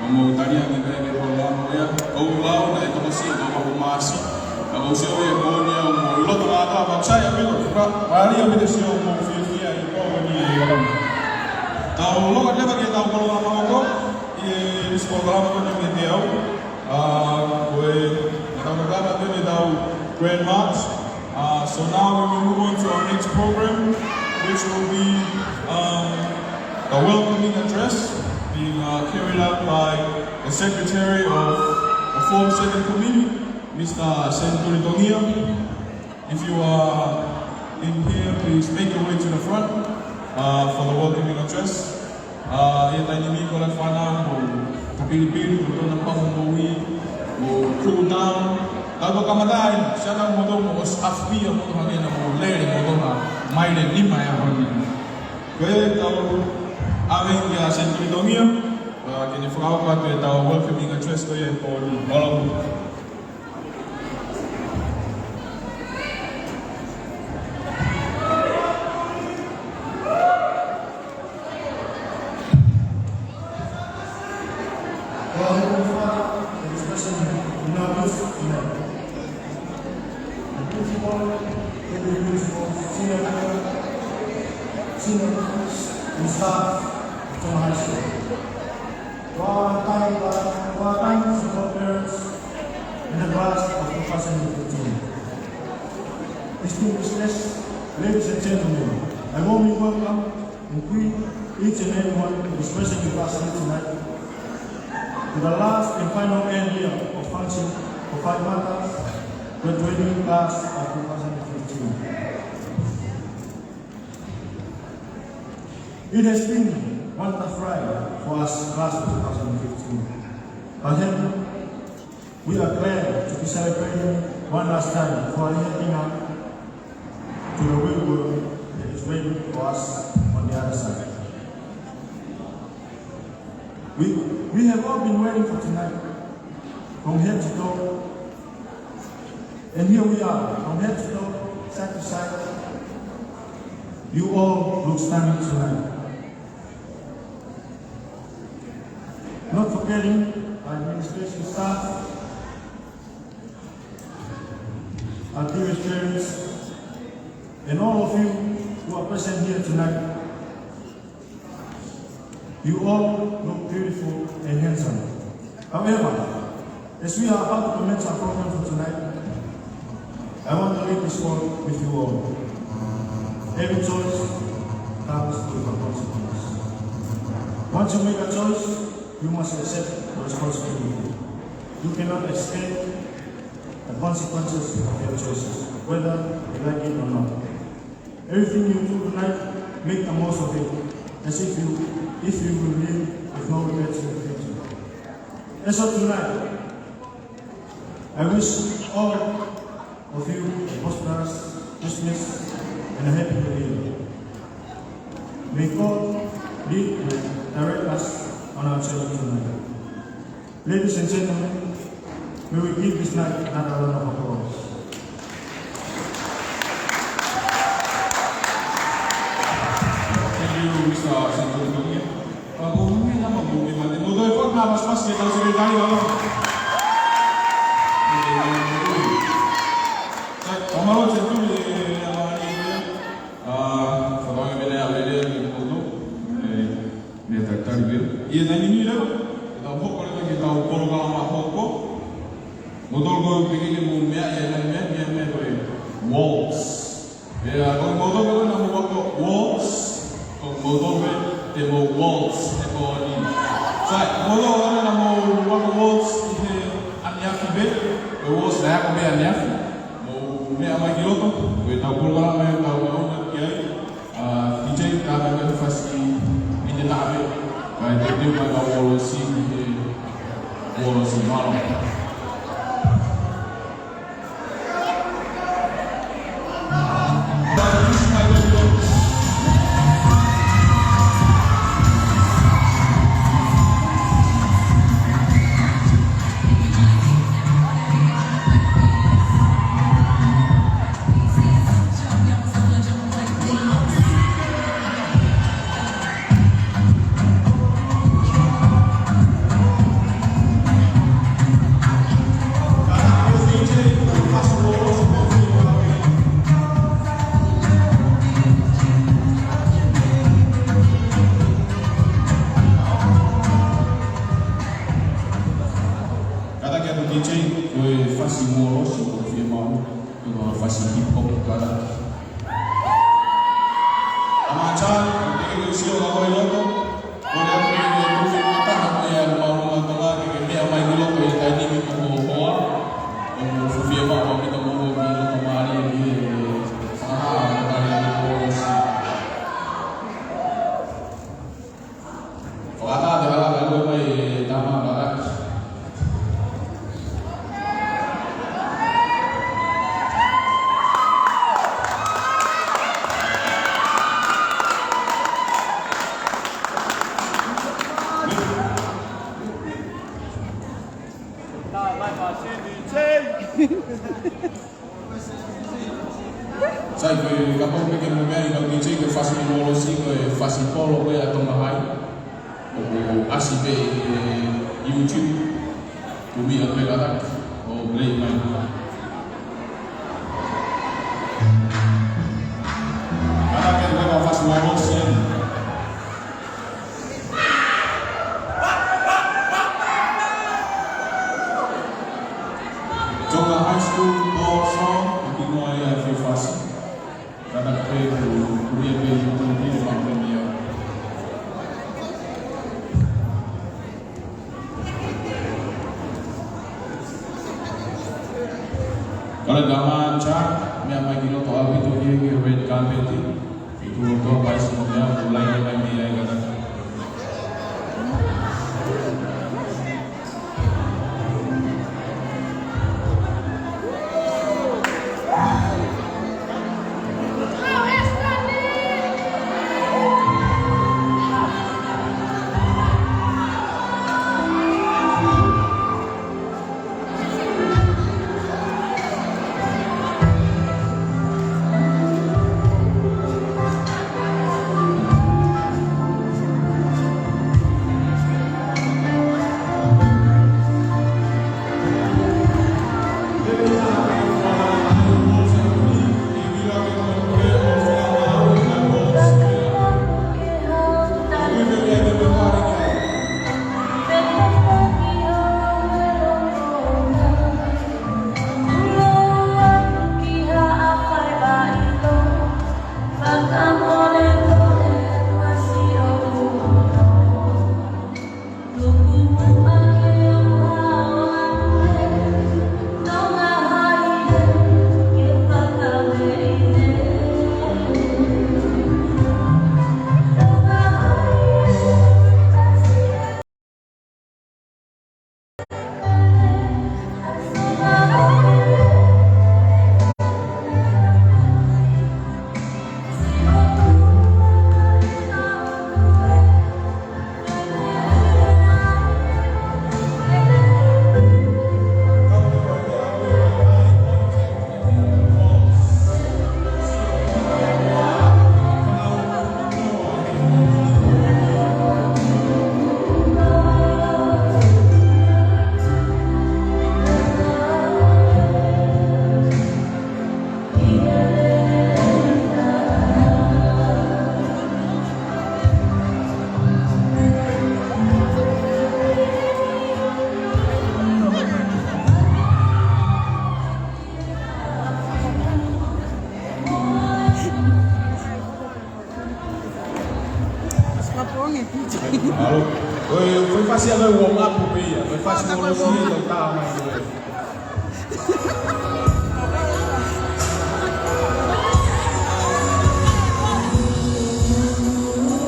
mo taria ni ke ko la mo ya o lao na ko si no ko masi o se o e ko ni mo lo ta ta ba sai a pelo pa ali a me se o mo fi fi ai ko ni e ko ta o lo ka le ba ke ta ko la ma ko e se ko la ma ko ni te au ko e ta ko ga ba te da Grand March. So now we will move on to our next program, which will be a welcoming address being carried out by the Secretary of the Form 7 Committee, Mr. Senturi Tongia. If you are in here, please make your way to the front for the welcoming address. Cool down. Lalu kamadai, siapa mau dong mau staffy yang mau hanya mau leri mau dong main dan lima yang hanya. Kue tahu awen ya sentri domia, kini frau kata tahu welcoming address kue for all of you. Ladies and gentlemen, I warmly welcome and greet each and everyone who is present with us here tonight to the last and final end year of function for Phi Beta graduating class of 2015. It has been one tough ride for us class of 2015. However, we are glad to be celebrating one last time for heading up to the real world that is waiting for us on the other side. We have all been waiting for tonight, from head to toe, and here we are, from head to toe, side to side. You all look stunning tonight. Not forgetting our administration staff, our dearest parents, and all of you who are present here tonight. You all look beautiful and handsome. However, as we are about to commence our program for tonight, I want to leave this word with you all. Every choice comes with a consequence. Once you make a choice, you must accept the responsibility. You cannot escape the consequences of your choices, whether you like it or not. Everything you do tonight, make the most of it, as if you will live with no regrets in the future. As of tonight, I wish all of you a prosperous Christmas and a happy New Year. May God lead and direct us on our journey tonight. Ladies and gentlemen, may we give this night another round of applause. Mr. Senturi Tongia. Bumi nama bumi mati. Mudah ikut nafas pas kita sudah tadi kalau. Kamalo Senturi kalau yang bela bela itu, dia tak dia. Ia tadi ni dah. Kita buat kalau kita ukur kalau macam apa. Mudah kau pergi ke bumi ya tu walls. Ya kalau mudah kau nak buat walls. Motor temo walls temo ni. Sai, motor orang nak mau buat walls ini anyafi be, walls dah aku be anyafi. Mau ni amai kilo tu, we tahu pun kalau mai tahu orang kiai, DJ kami kan fasih ini tak be. Jadi dia mau walls malam. ko siya ako iloto. Kung ako yung matahan mo yan, marunong ito nga, kaya may amay niloto, yung tayo nimi ko kuha. Kung Sofia pa, kung ito mo niloto maari, sa kahaan, maari niloto siya. Kung ata, di ba, gano'n may tama barat. Sai che kapag may magari ng DJ que faz um bolo assim, faz polo ko ya tong mahal. O asibe YouTube. Tumi ang peladak o play man. Kada que vai faz bolo assim. Jonga High School also kino ay faz. Karena itu kuliah di Bangladesh. Kalau zaman cak, memang kita tahu itu dia red carpet itu untuk apa semuanya mulai kata. Alô? Foi fazer o warm-up por meia, foi fazer o warm-up por tá, mas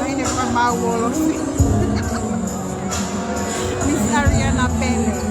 Ainda foi mal o assim. Miss Ariana Pele.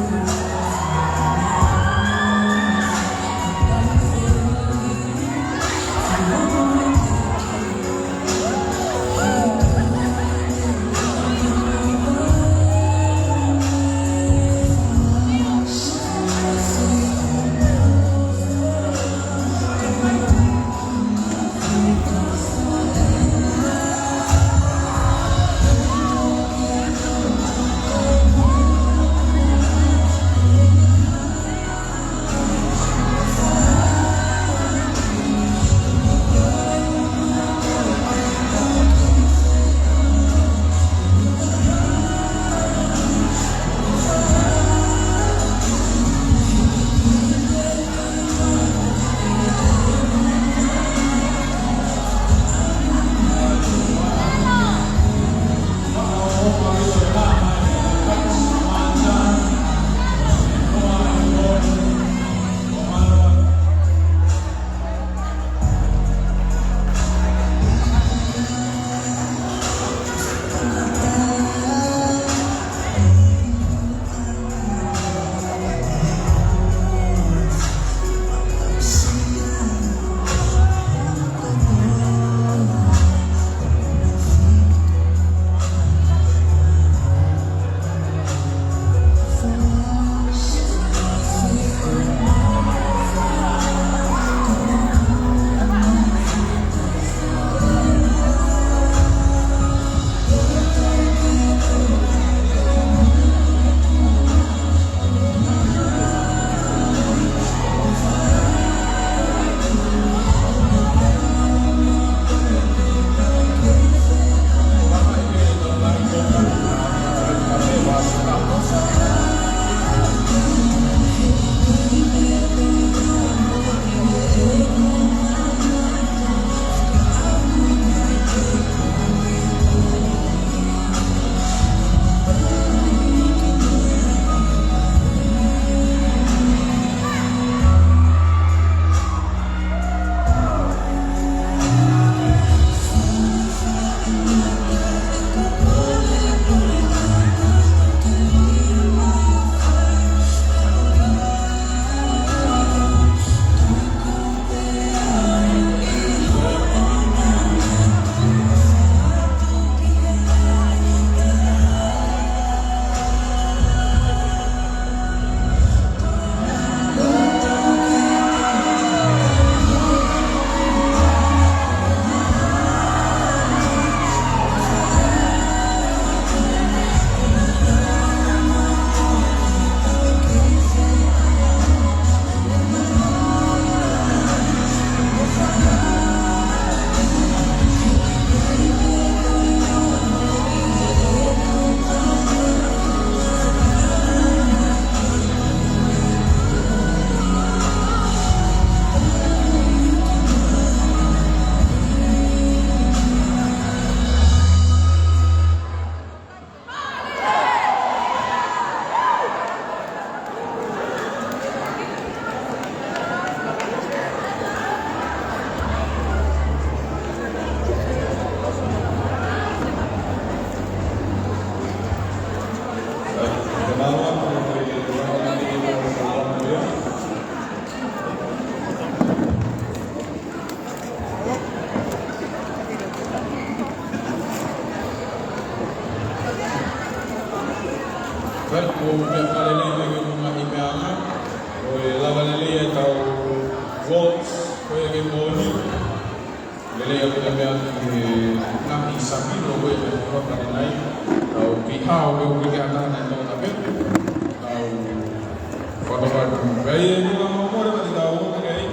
Right, o me whalele lagi mga imeanga, o lava lele tau votes, o e moni, lele o le mea nami sabino o e ropa de nai, tau piha o e uri ke atana na tau tape, tau whakawai kai e mga mamore mati tau o kei,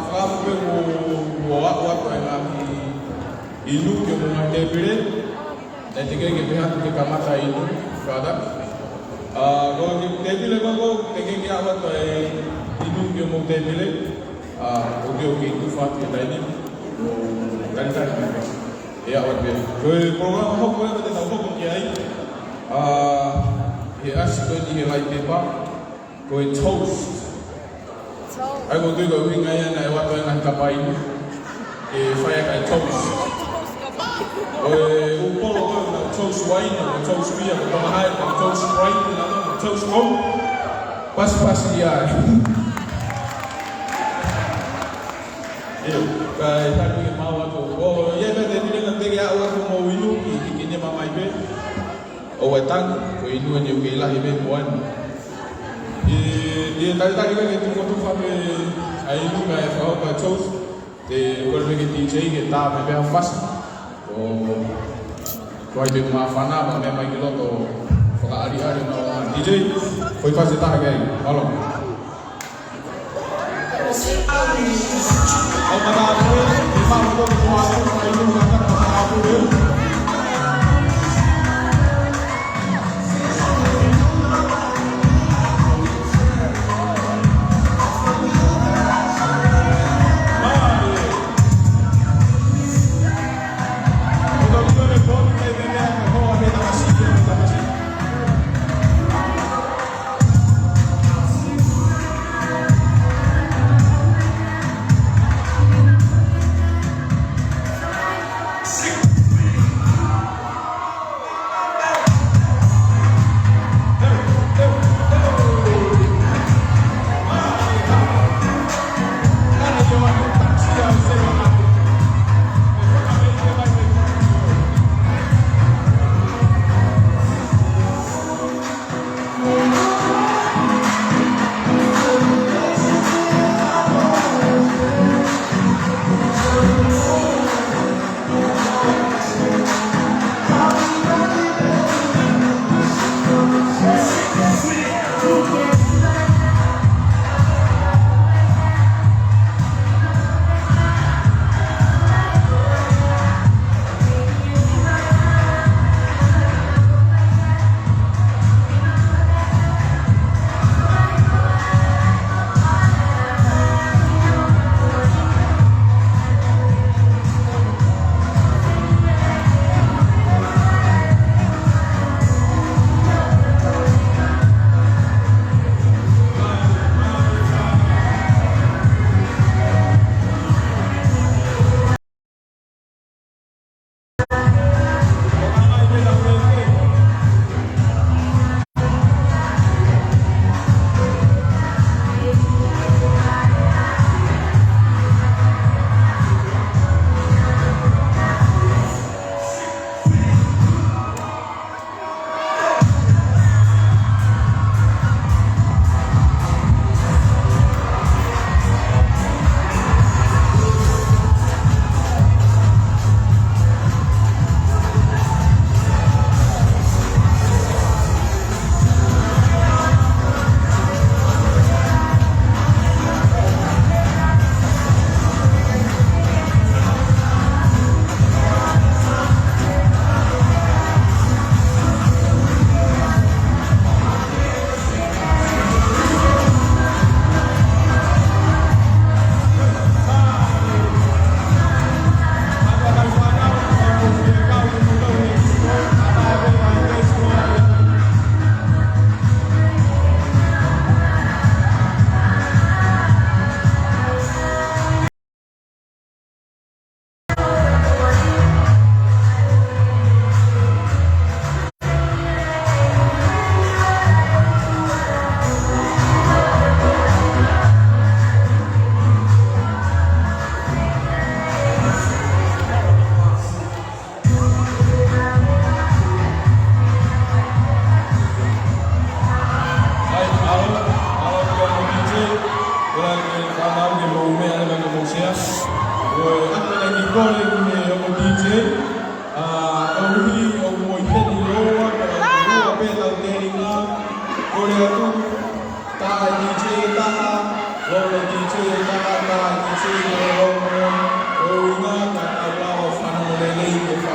whape o atu e ngaki inu ke mga tepire, dan tiga ke pihak ke kamata inu kada kalau ke tebile bago tiga ke awat inu ke mau tebile oke itu fat ke tadi kan ya awat dia program apa boleh kita tahu kok kiai asik tu di helai tepa kau toast aku tu kau ingat na awat tu nak kapai fire kai toast polo ko na toast wine na toast beer na mahal na toast sprite na toast coke pas dia kai tadi mau tu oh ya kan dia bilang nanti ya awak mau inu kini mama ibe oh wetan ko inu ni ke lah ibe buan dia tadi kan itu foto fabe inu kai fa pa toast de ko ke DJ ke ta me be fast kau itu maafana, bang memang kilo tu, kalau hari-hari nak DJ, kau pasti tak gay, tolong. Kau kata aku, memang tu semua tu itu kata aku tu.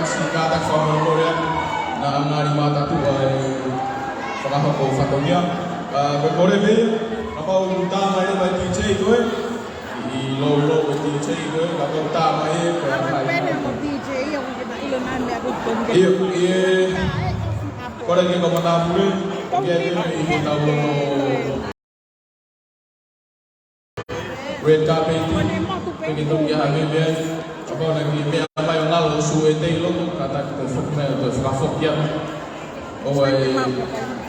si kata whamau korea na ngāri mātatua whakahoko whatonia. Koe kore me, ka pau tāma e mai DJ koe, I lo e DJ koe, ka pau tāma e koe a kai. Pene mo DJ, ia mo kita ilo nai mea kutonge. Kore ke ka matāpure, kia tēne I he tau no red carpet, koe ke tongi ha me mea, ka pau na ki mea mai o ngalo su e te ilo, ka taki te whakmea te whakafokia. Oe,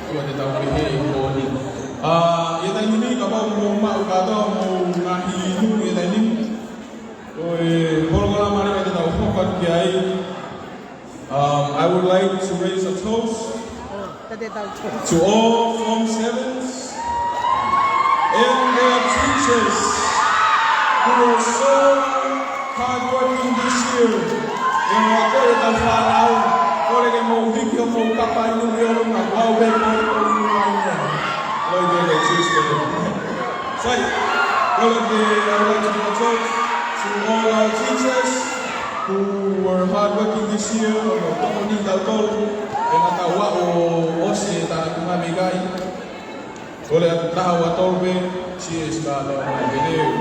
ua te tau ki he I kōni. Ia tai nimi, ka pau mo mau katoa mo ngahi inu, ia tai nimi. Oe, kōrongora mare me te tau whokat ki ai. I would like to raise a toast to all Form 7s and their teachers who were so hardworking this year. Yang wakore tau whanau, kore ke mo hiki o mo kapai nungi o runga, wau be mo o runga. Loi ke Tuesday. So, I would like to give a toast to all our teachers who were hardworking this year, o tomo ni tau tolu, e nga tau wa o ose tāna kunga migai. Ole atu taha wa tolu cheers ka leo mai veneu.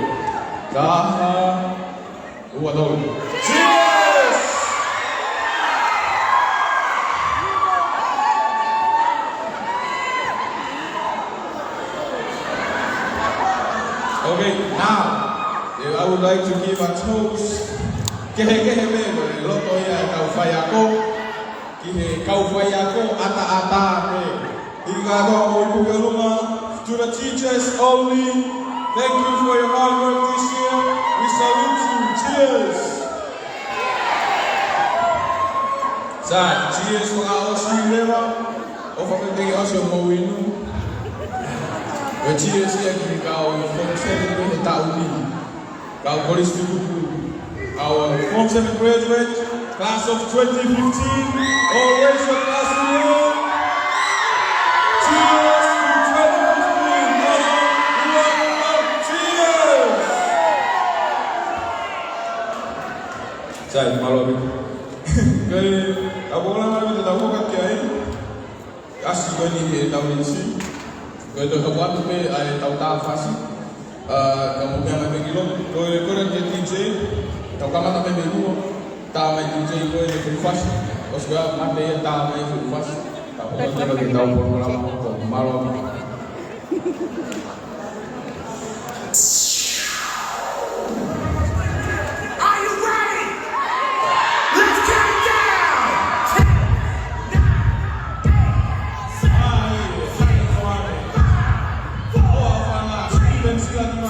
Taha ua tolu. Cheers! Okay, now, I would like to give a toast. Kehe me, loto ia e kau whai ako. Ki he kau whai ako, ata me. I ka toa mo I kukarunga. To the teachers only, thank you for your hard work this year. We salute you. Cheers! Sai, cheers mga osi lewa. O whakategi osi o mawinu. We cheers ia ki kau Form 7 he tau ni. Kau koris tukuku. Our Form 7 graduate, class of 2015, all raise your glass in the air. Cheers to 2015, cheers! Sai, malo abi. Kaya, ako lang naman ito ako kakyay. Kasi ko ni tao nisi. Kaya ito kabuat pe ay tao fasi. Kamu kaya may pagilong. Kaya ko rin DJ. Tau kama tak main dulu, tak main DJ ko ini full fast. Kau suka mati ya tak main full fast. Tak boleh bagi tahu program kau malu. Are you ready? Let's count it down. 10, 9, 8, 7, 6, 5, 4, 3, 2, 1.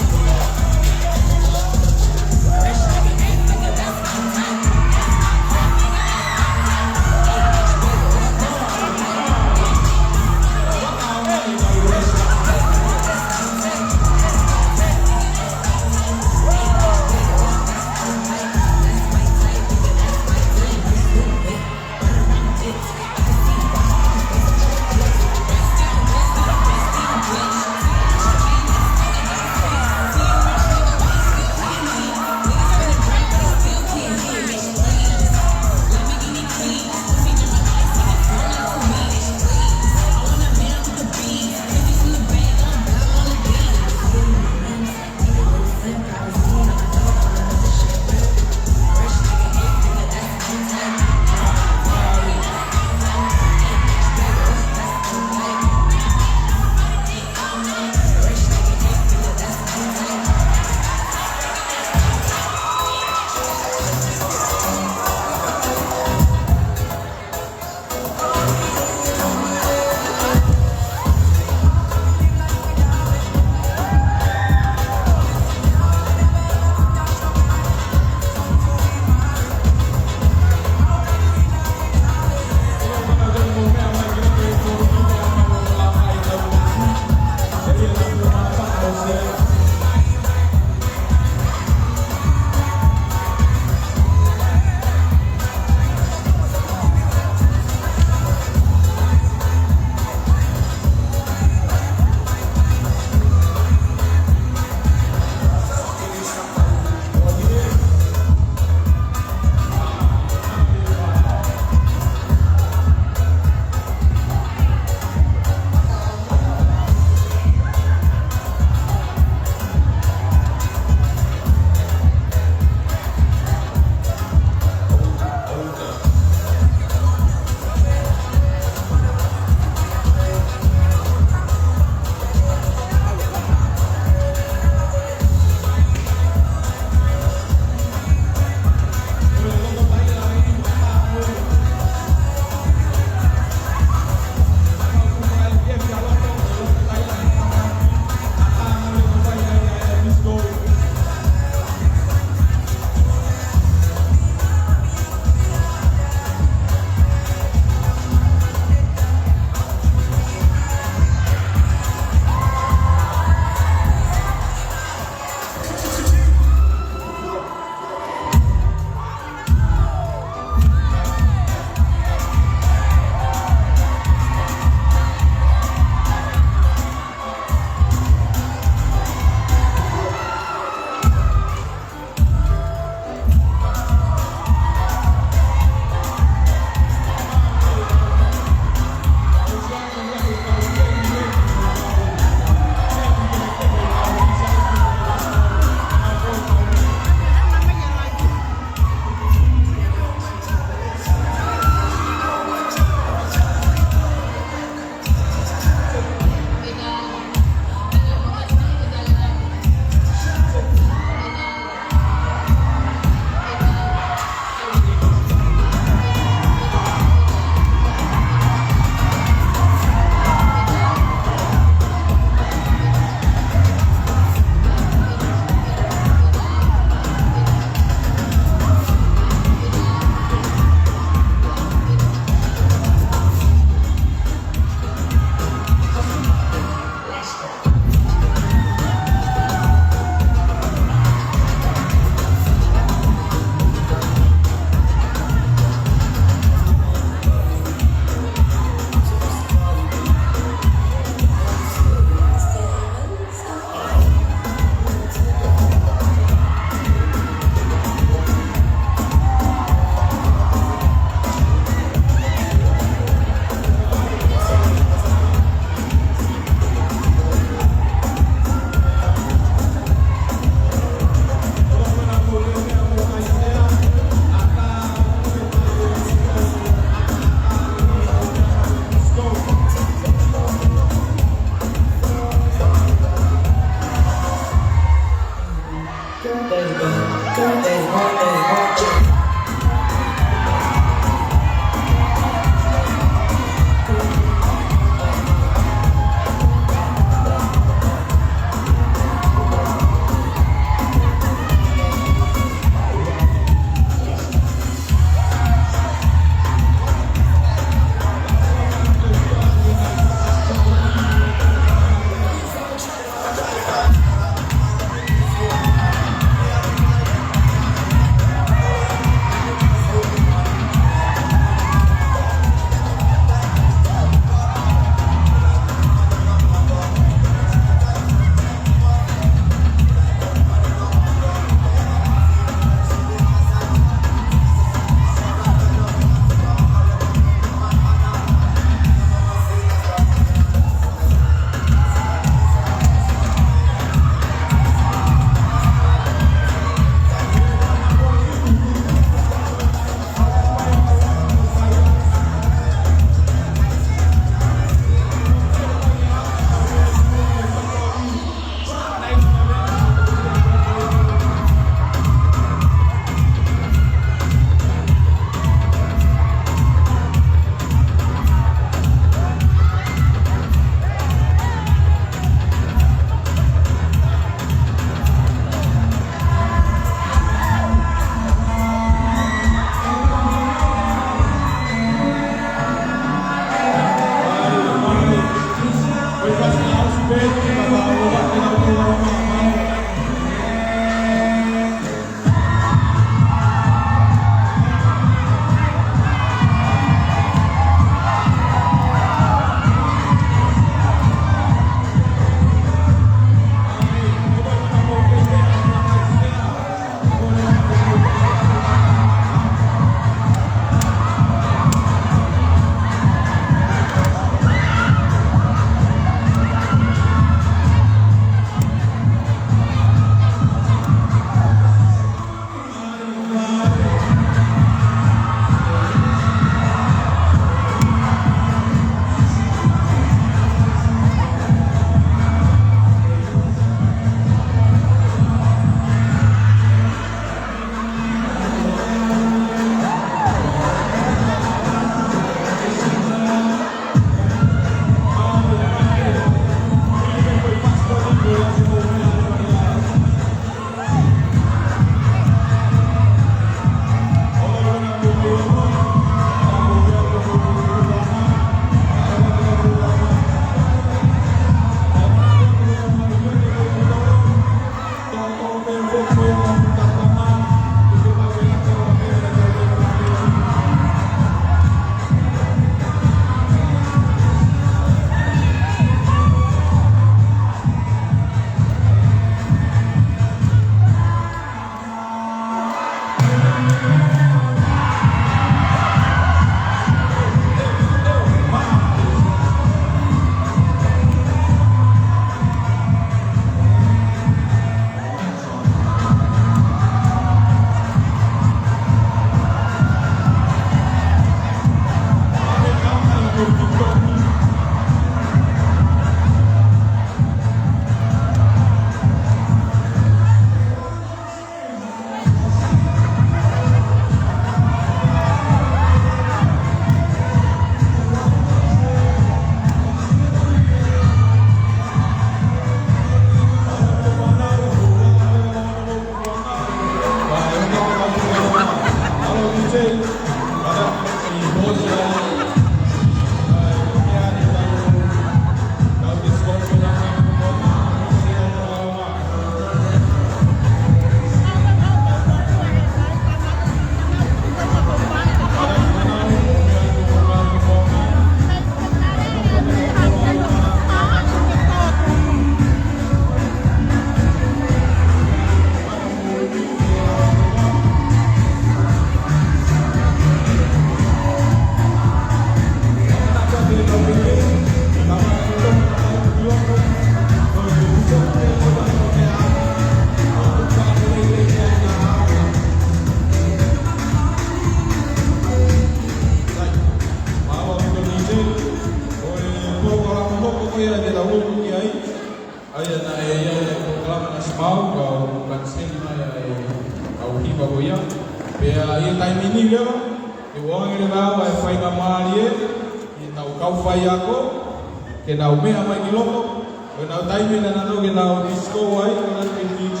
Kena umea mai kiloko, kena taimi na nano kena disco wai, kena DJ,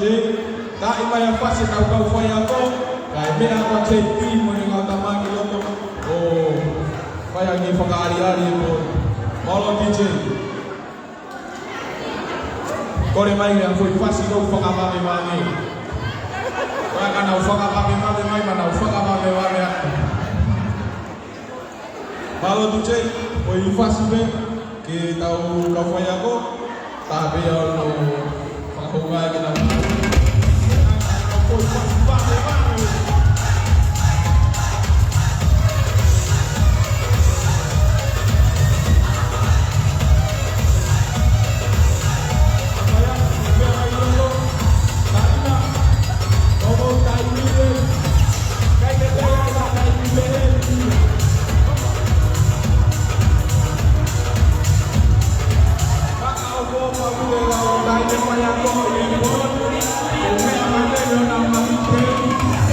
tak ima yang pasti tahu kau fai aku, kai mea kau JP moni kau tamang kiloko, oh, fai lagi pengari-ari pun, malu DJ, kau ni mai yang fai pasti kau fai apa memang, kau akan tahu fai apa memang mana fai apa memang, malu DJ, fai pasti be. Que tahu kau fai aku, tapi kalau kau fai kita, kau fai Thank you.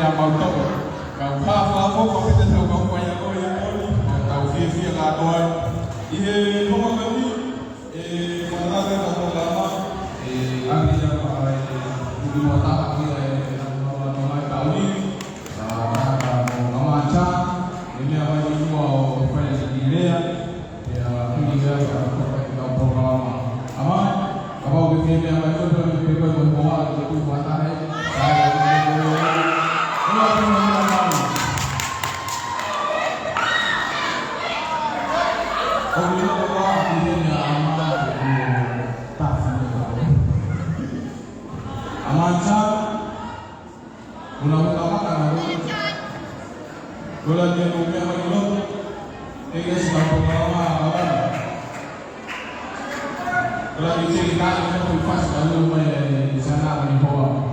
yang mau tahu. Kau apa kau kita tahu kau banyak kau yang kau via kau. Ini kau kami mana ada kau lama kami yang di mata kami nama tahu ni nama macam ini apa yang mau pada diri ya kita kau program ama kalau kita yang apa itu kita berbuat itu mata ni Kalau dia punya malu, dia sudah pengalaman awal. Kalau diceritakan dia pun pas lalu di sana di bawah.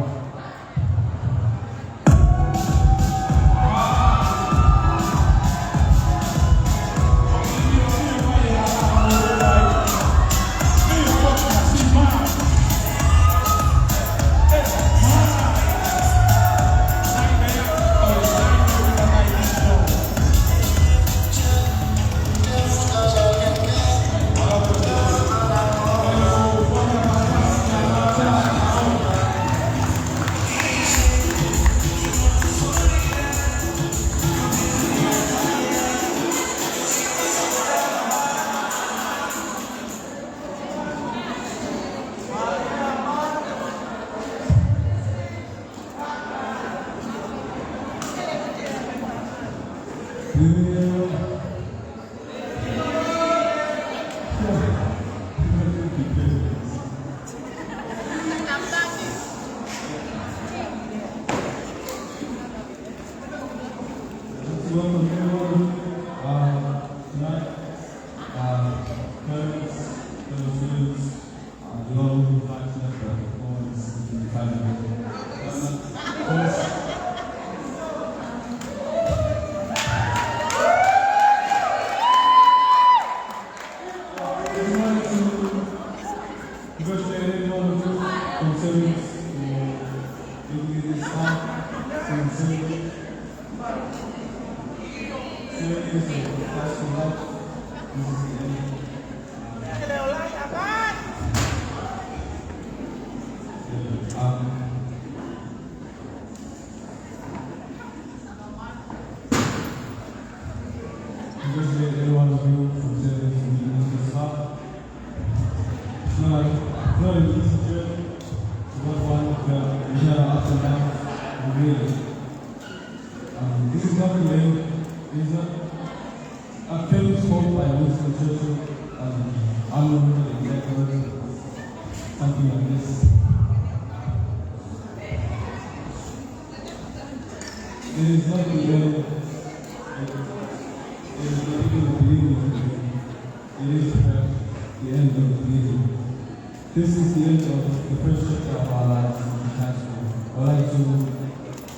This is the end of the first chapter of our lives in high school. I would like to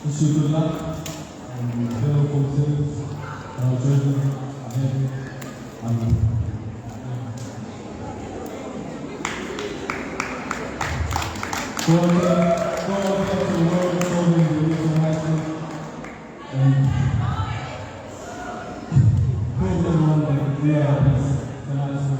wish you good luck and fellow co-students and our children ahead. Go ahead to the world children in the high school and prove everyone that they are the best in high school.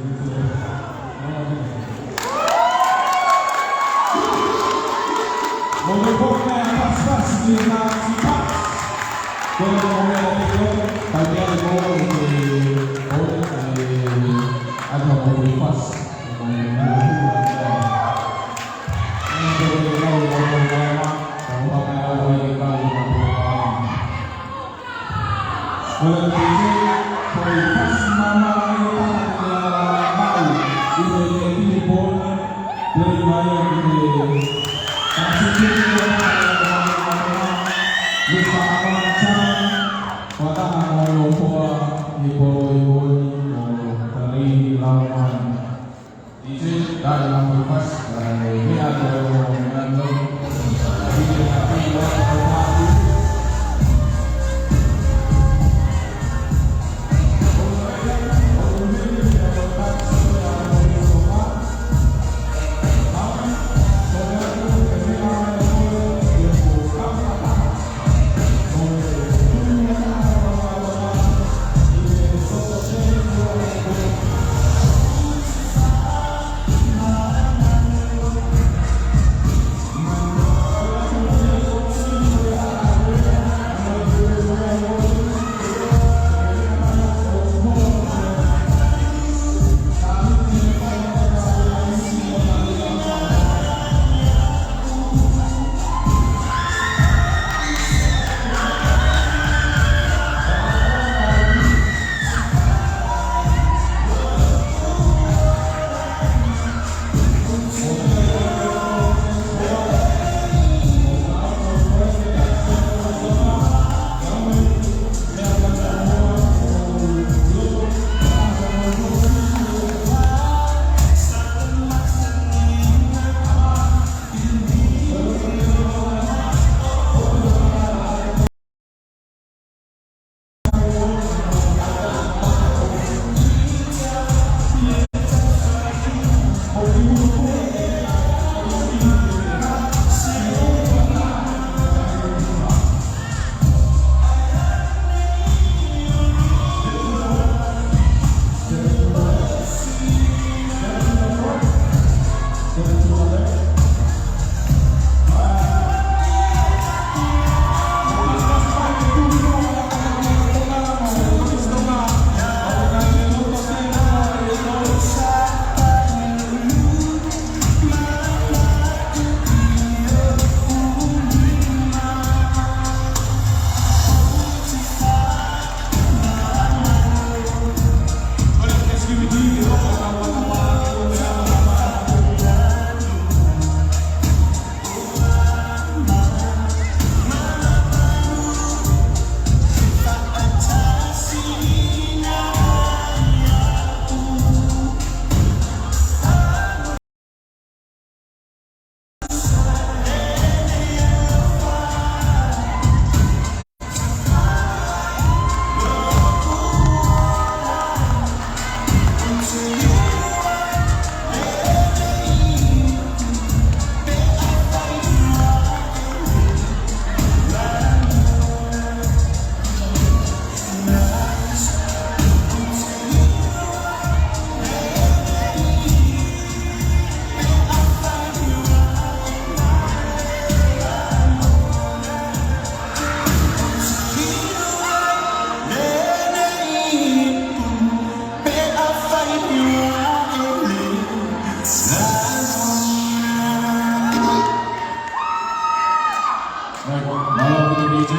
DJ.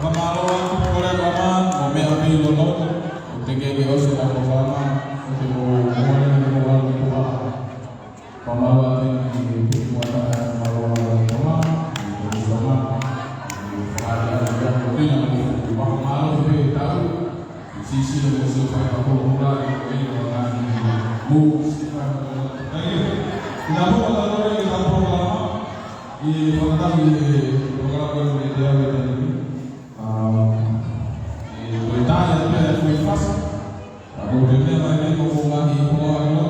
Pagkamalo ang kore paman, o may api lolo, o tingin ko sa pagkama, o tingin ko mawala ng kuha. Pamalo ang buwan ng mawala ng kuha, o sama, ada yang penting yang pagkamalo sa tahu, sisi ng gusto pa ako mula ng mga moves. Inapo pagkakaroon ng isang programa, i-pagkakami programa ng media ini. Italia pia fue fácil. Ako din naman ay kukumahi ko ano.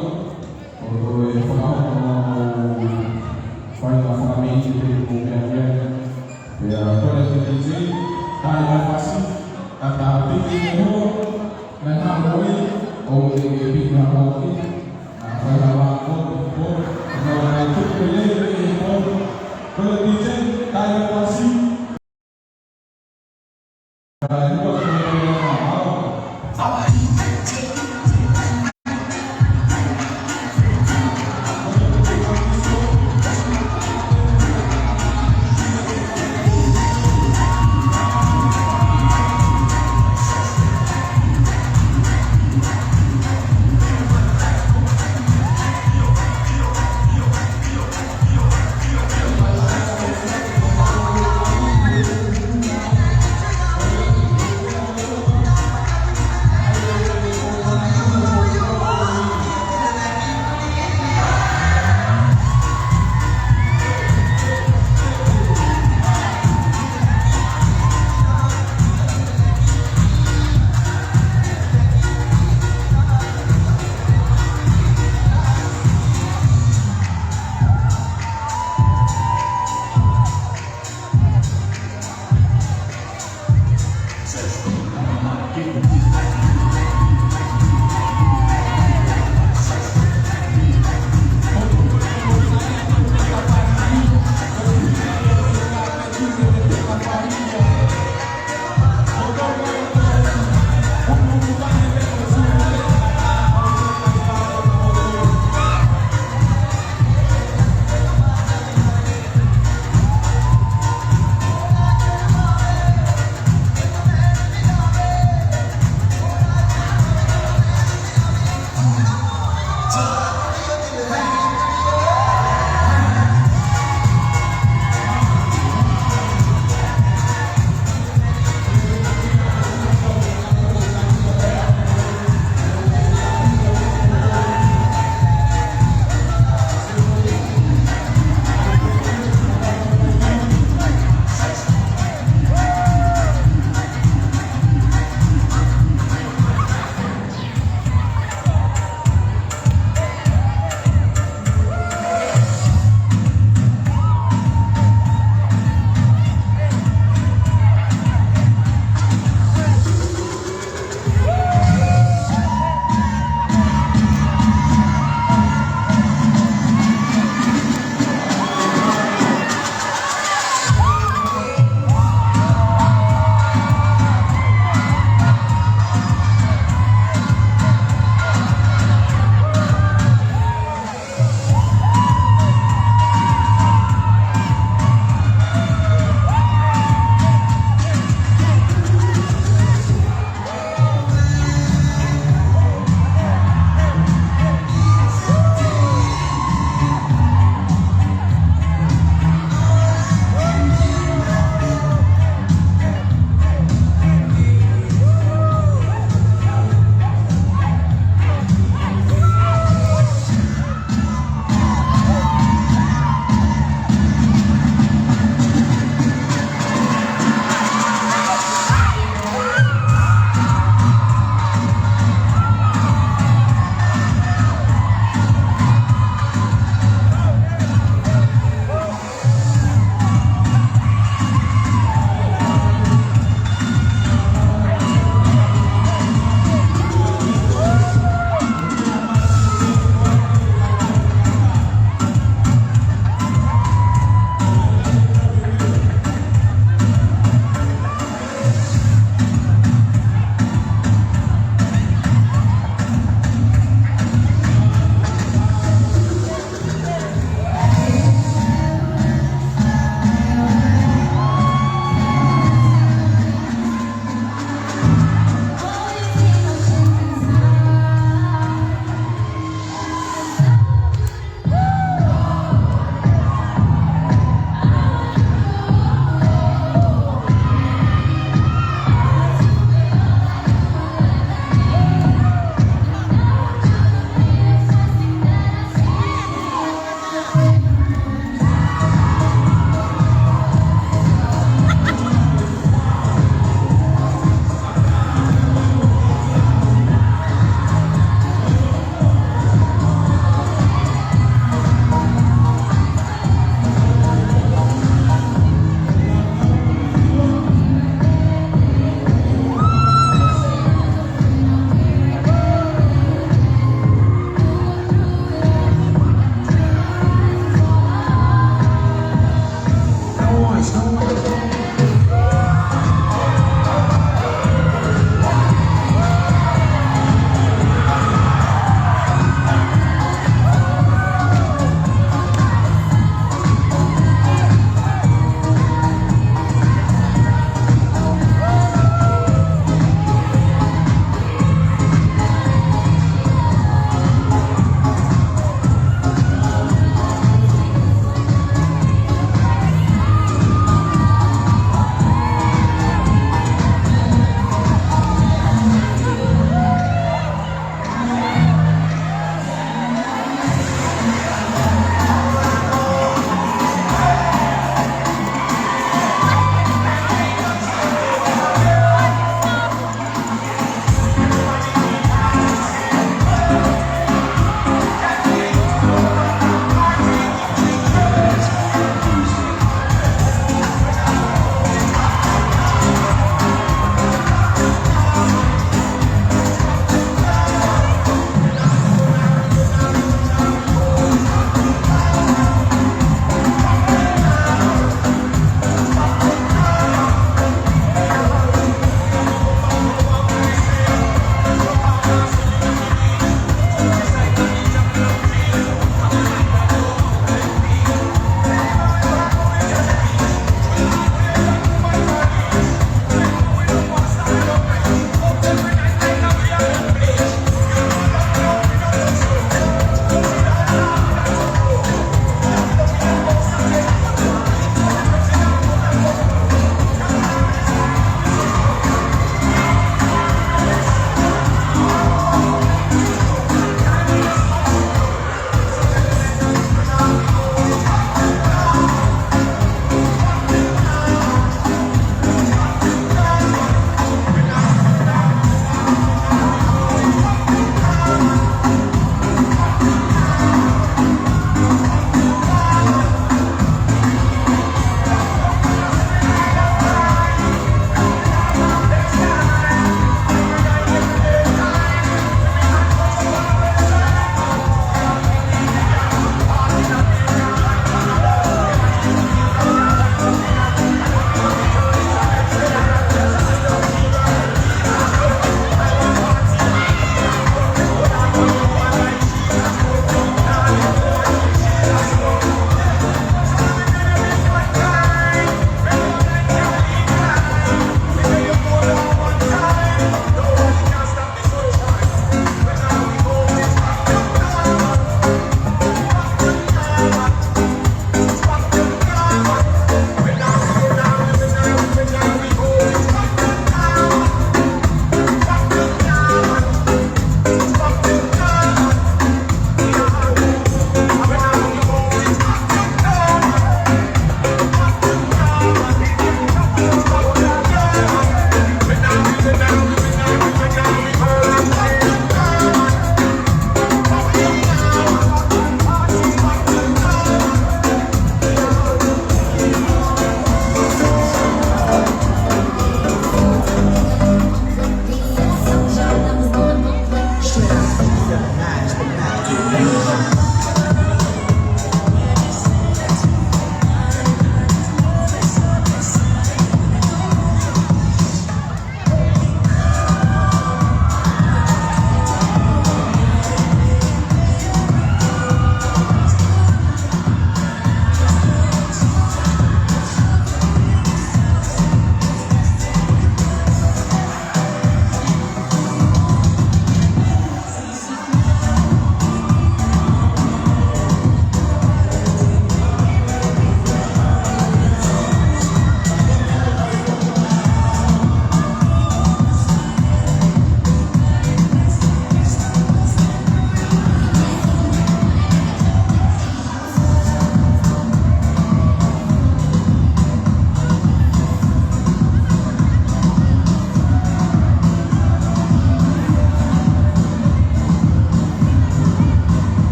Although como faz uma família de comer. Ya, para que dizer, tá mais fácil. Tá pequeno, mas não foi ou de big na rua. Faz lá por na tudo ele para dizer, tá mais fácil. Alright.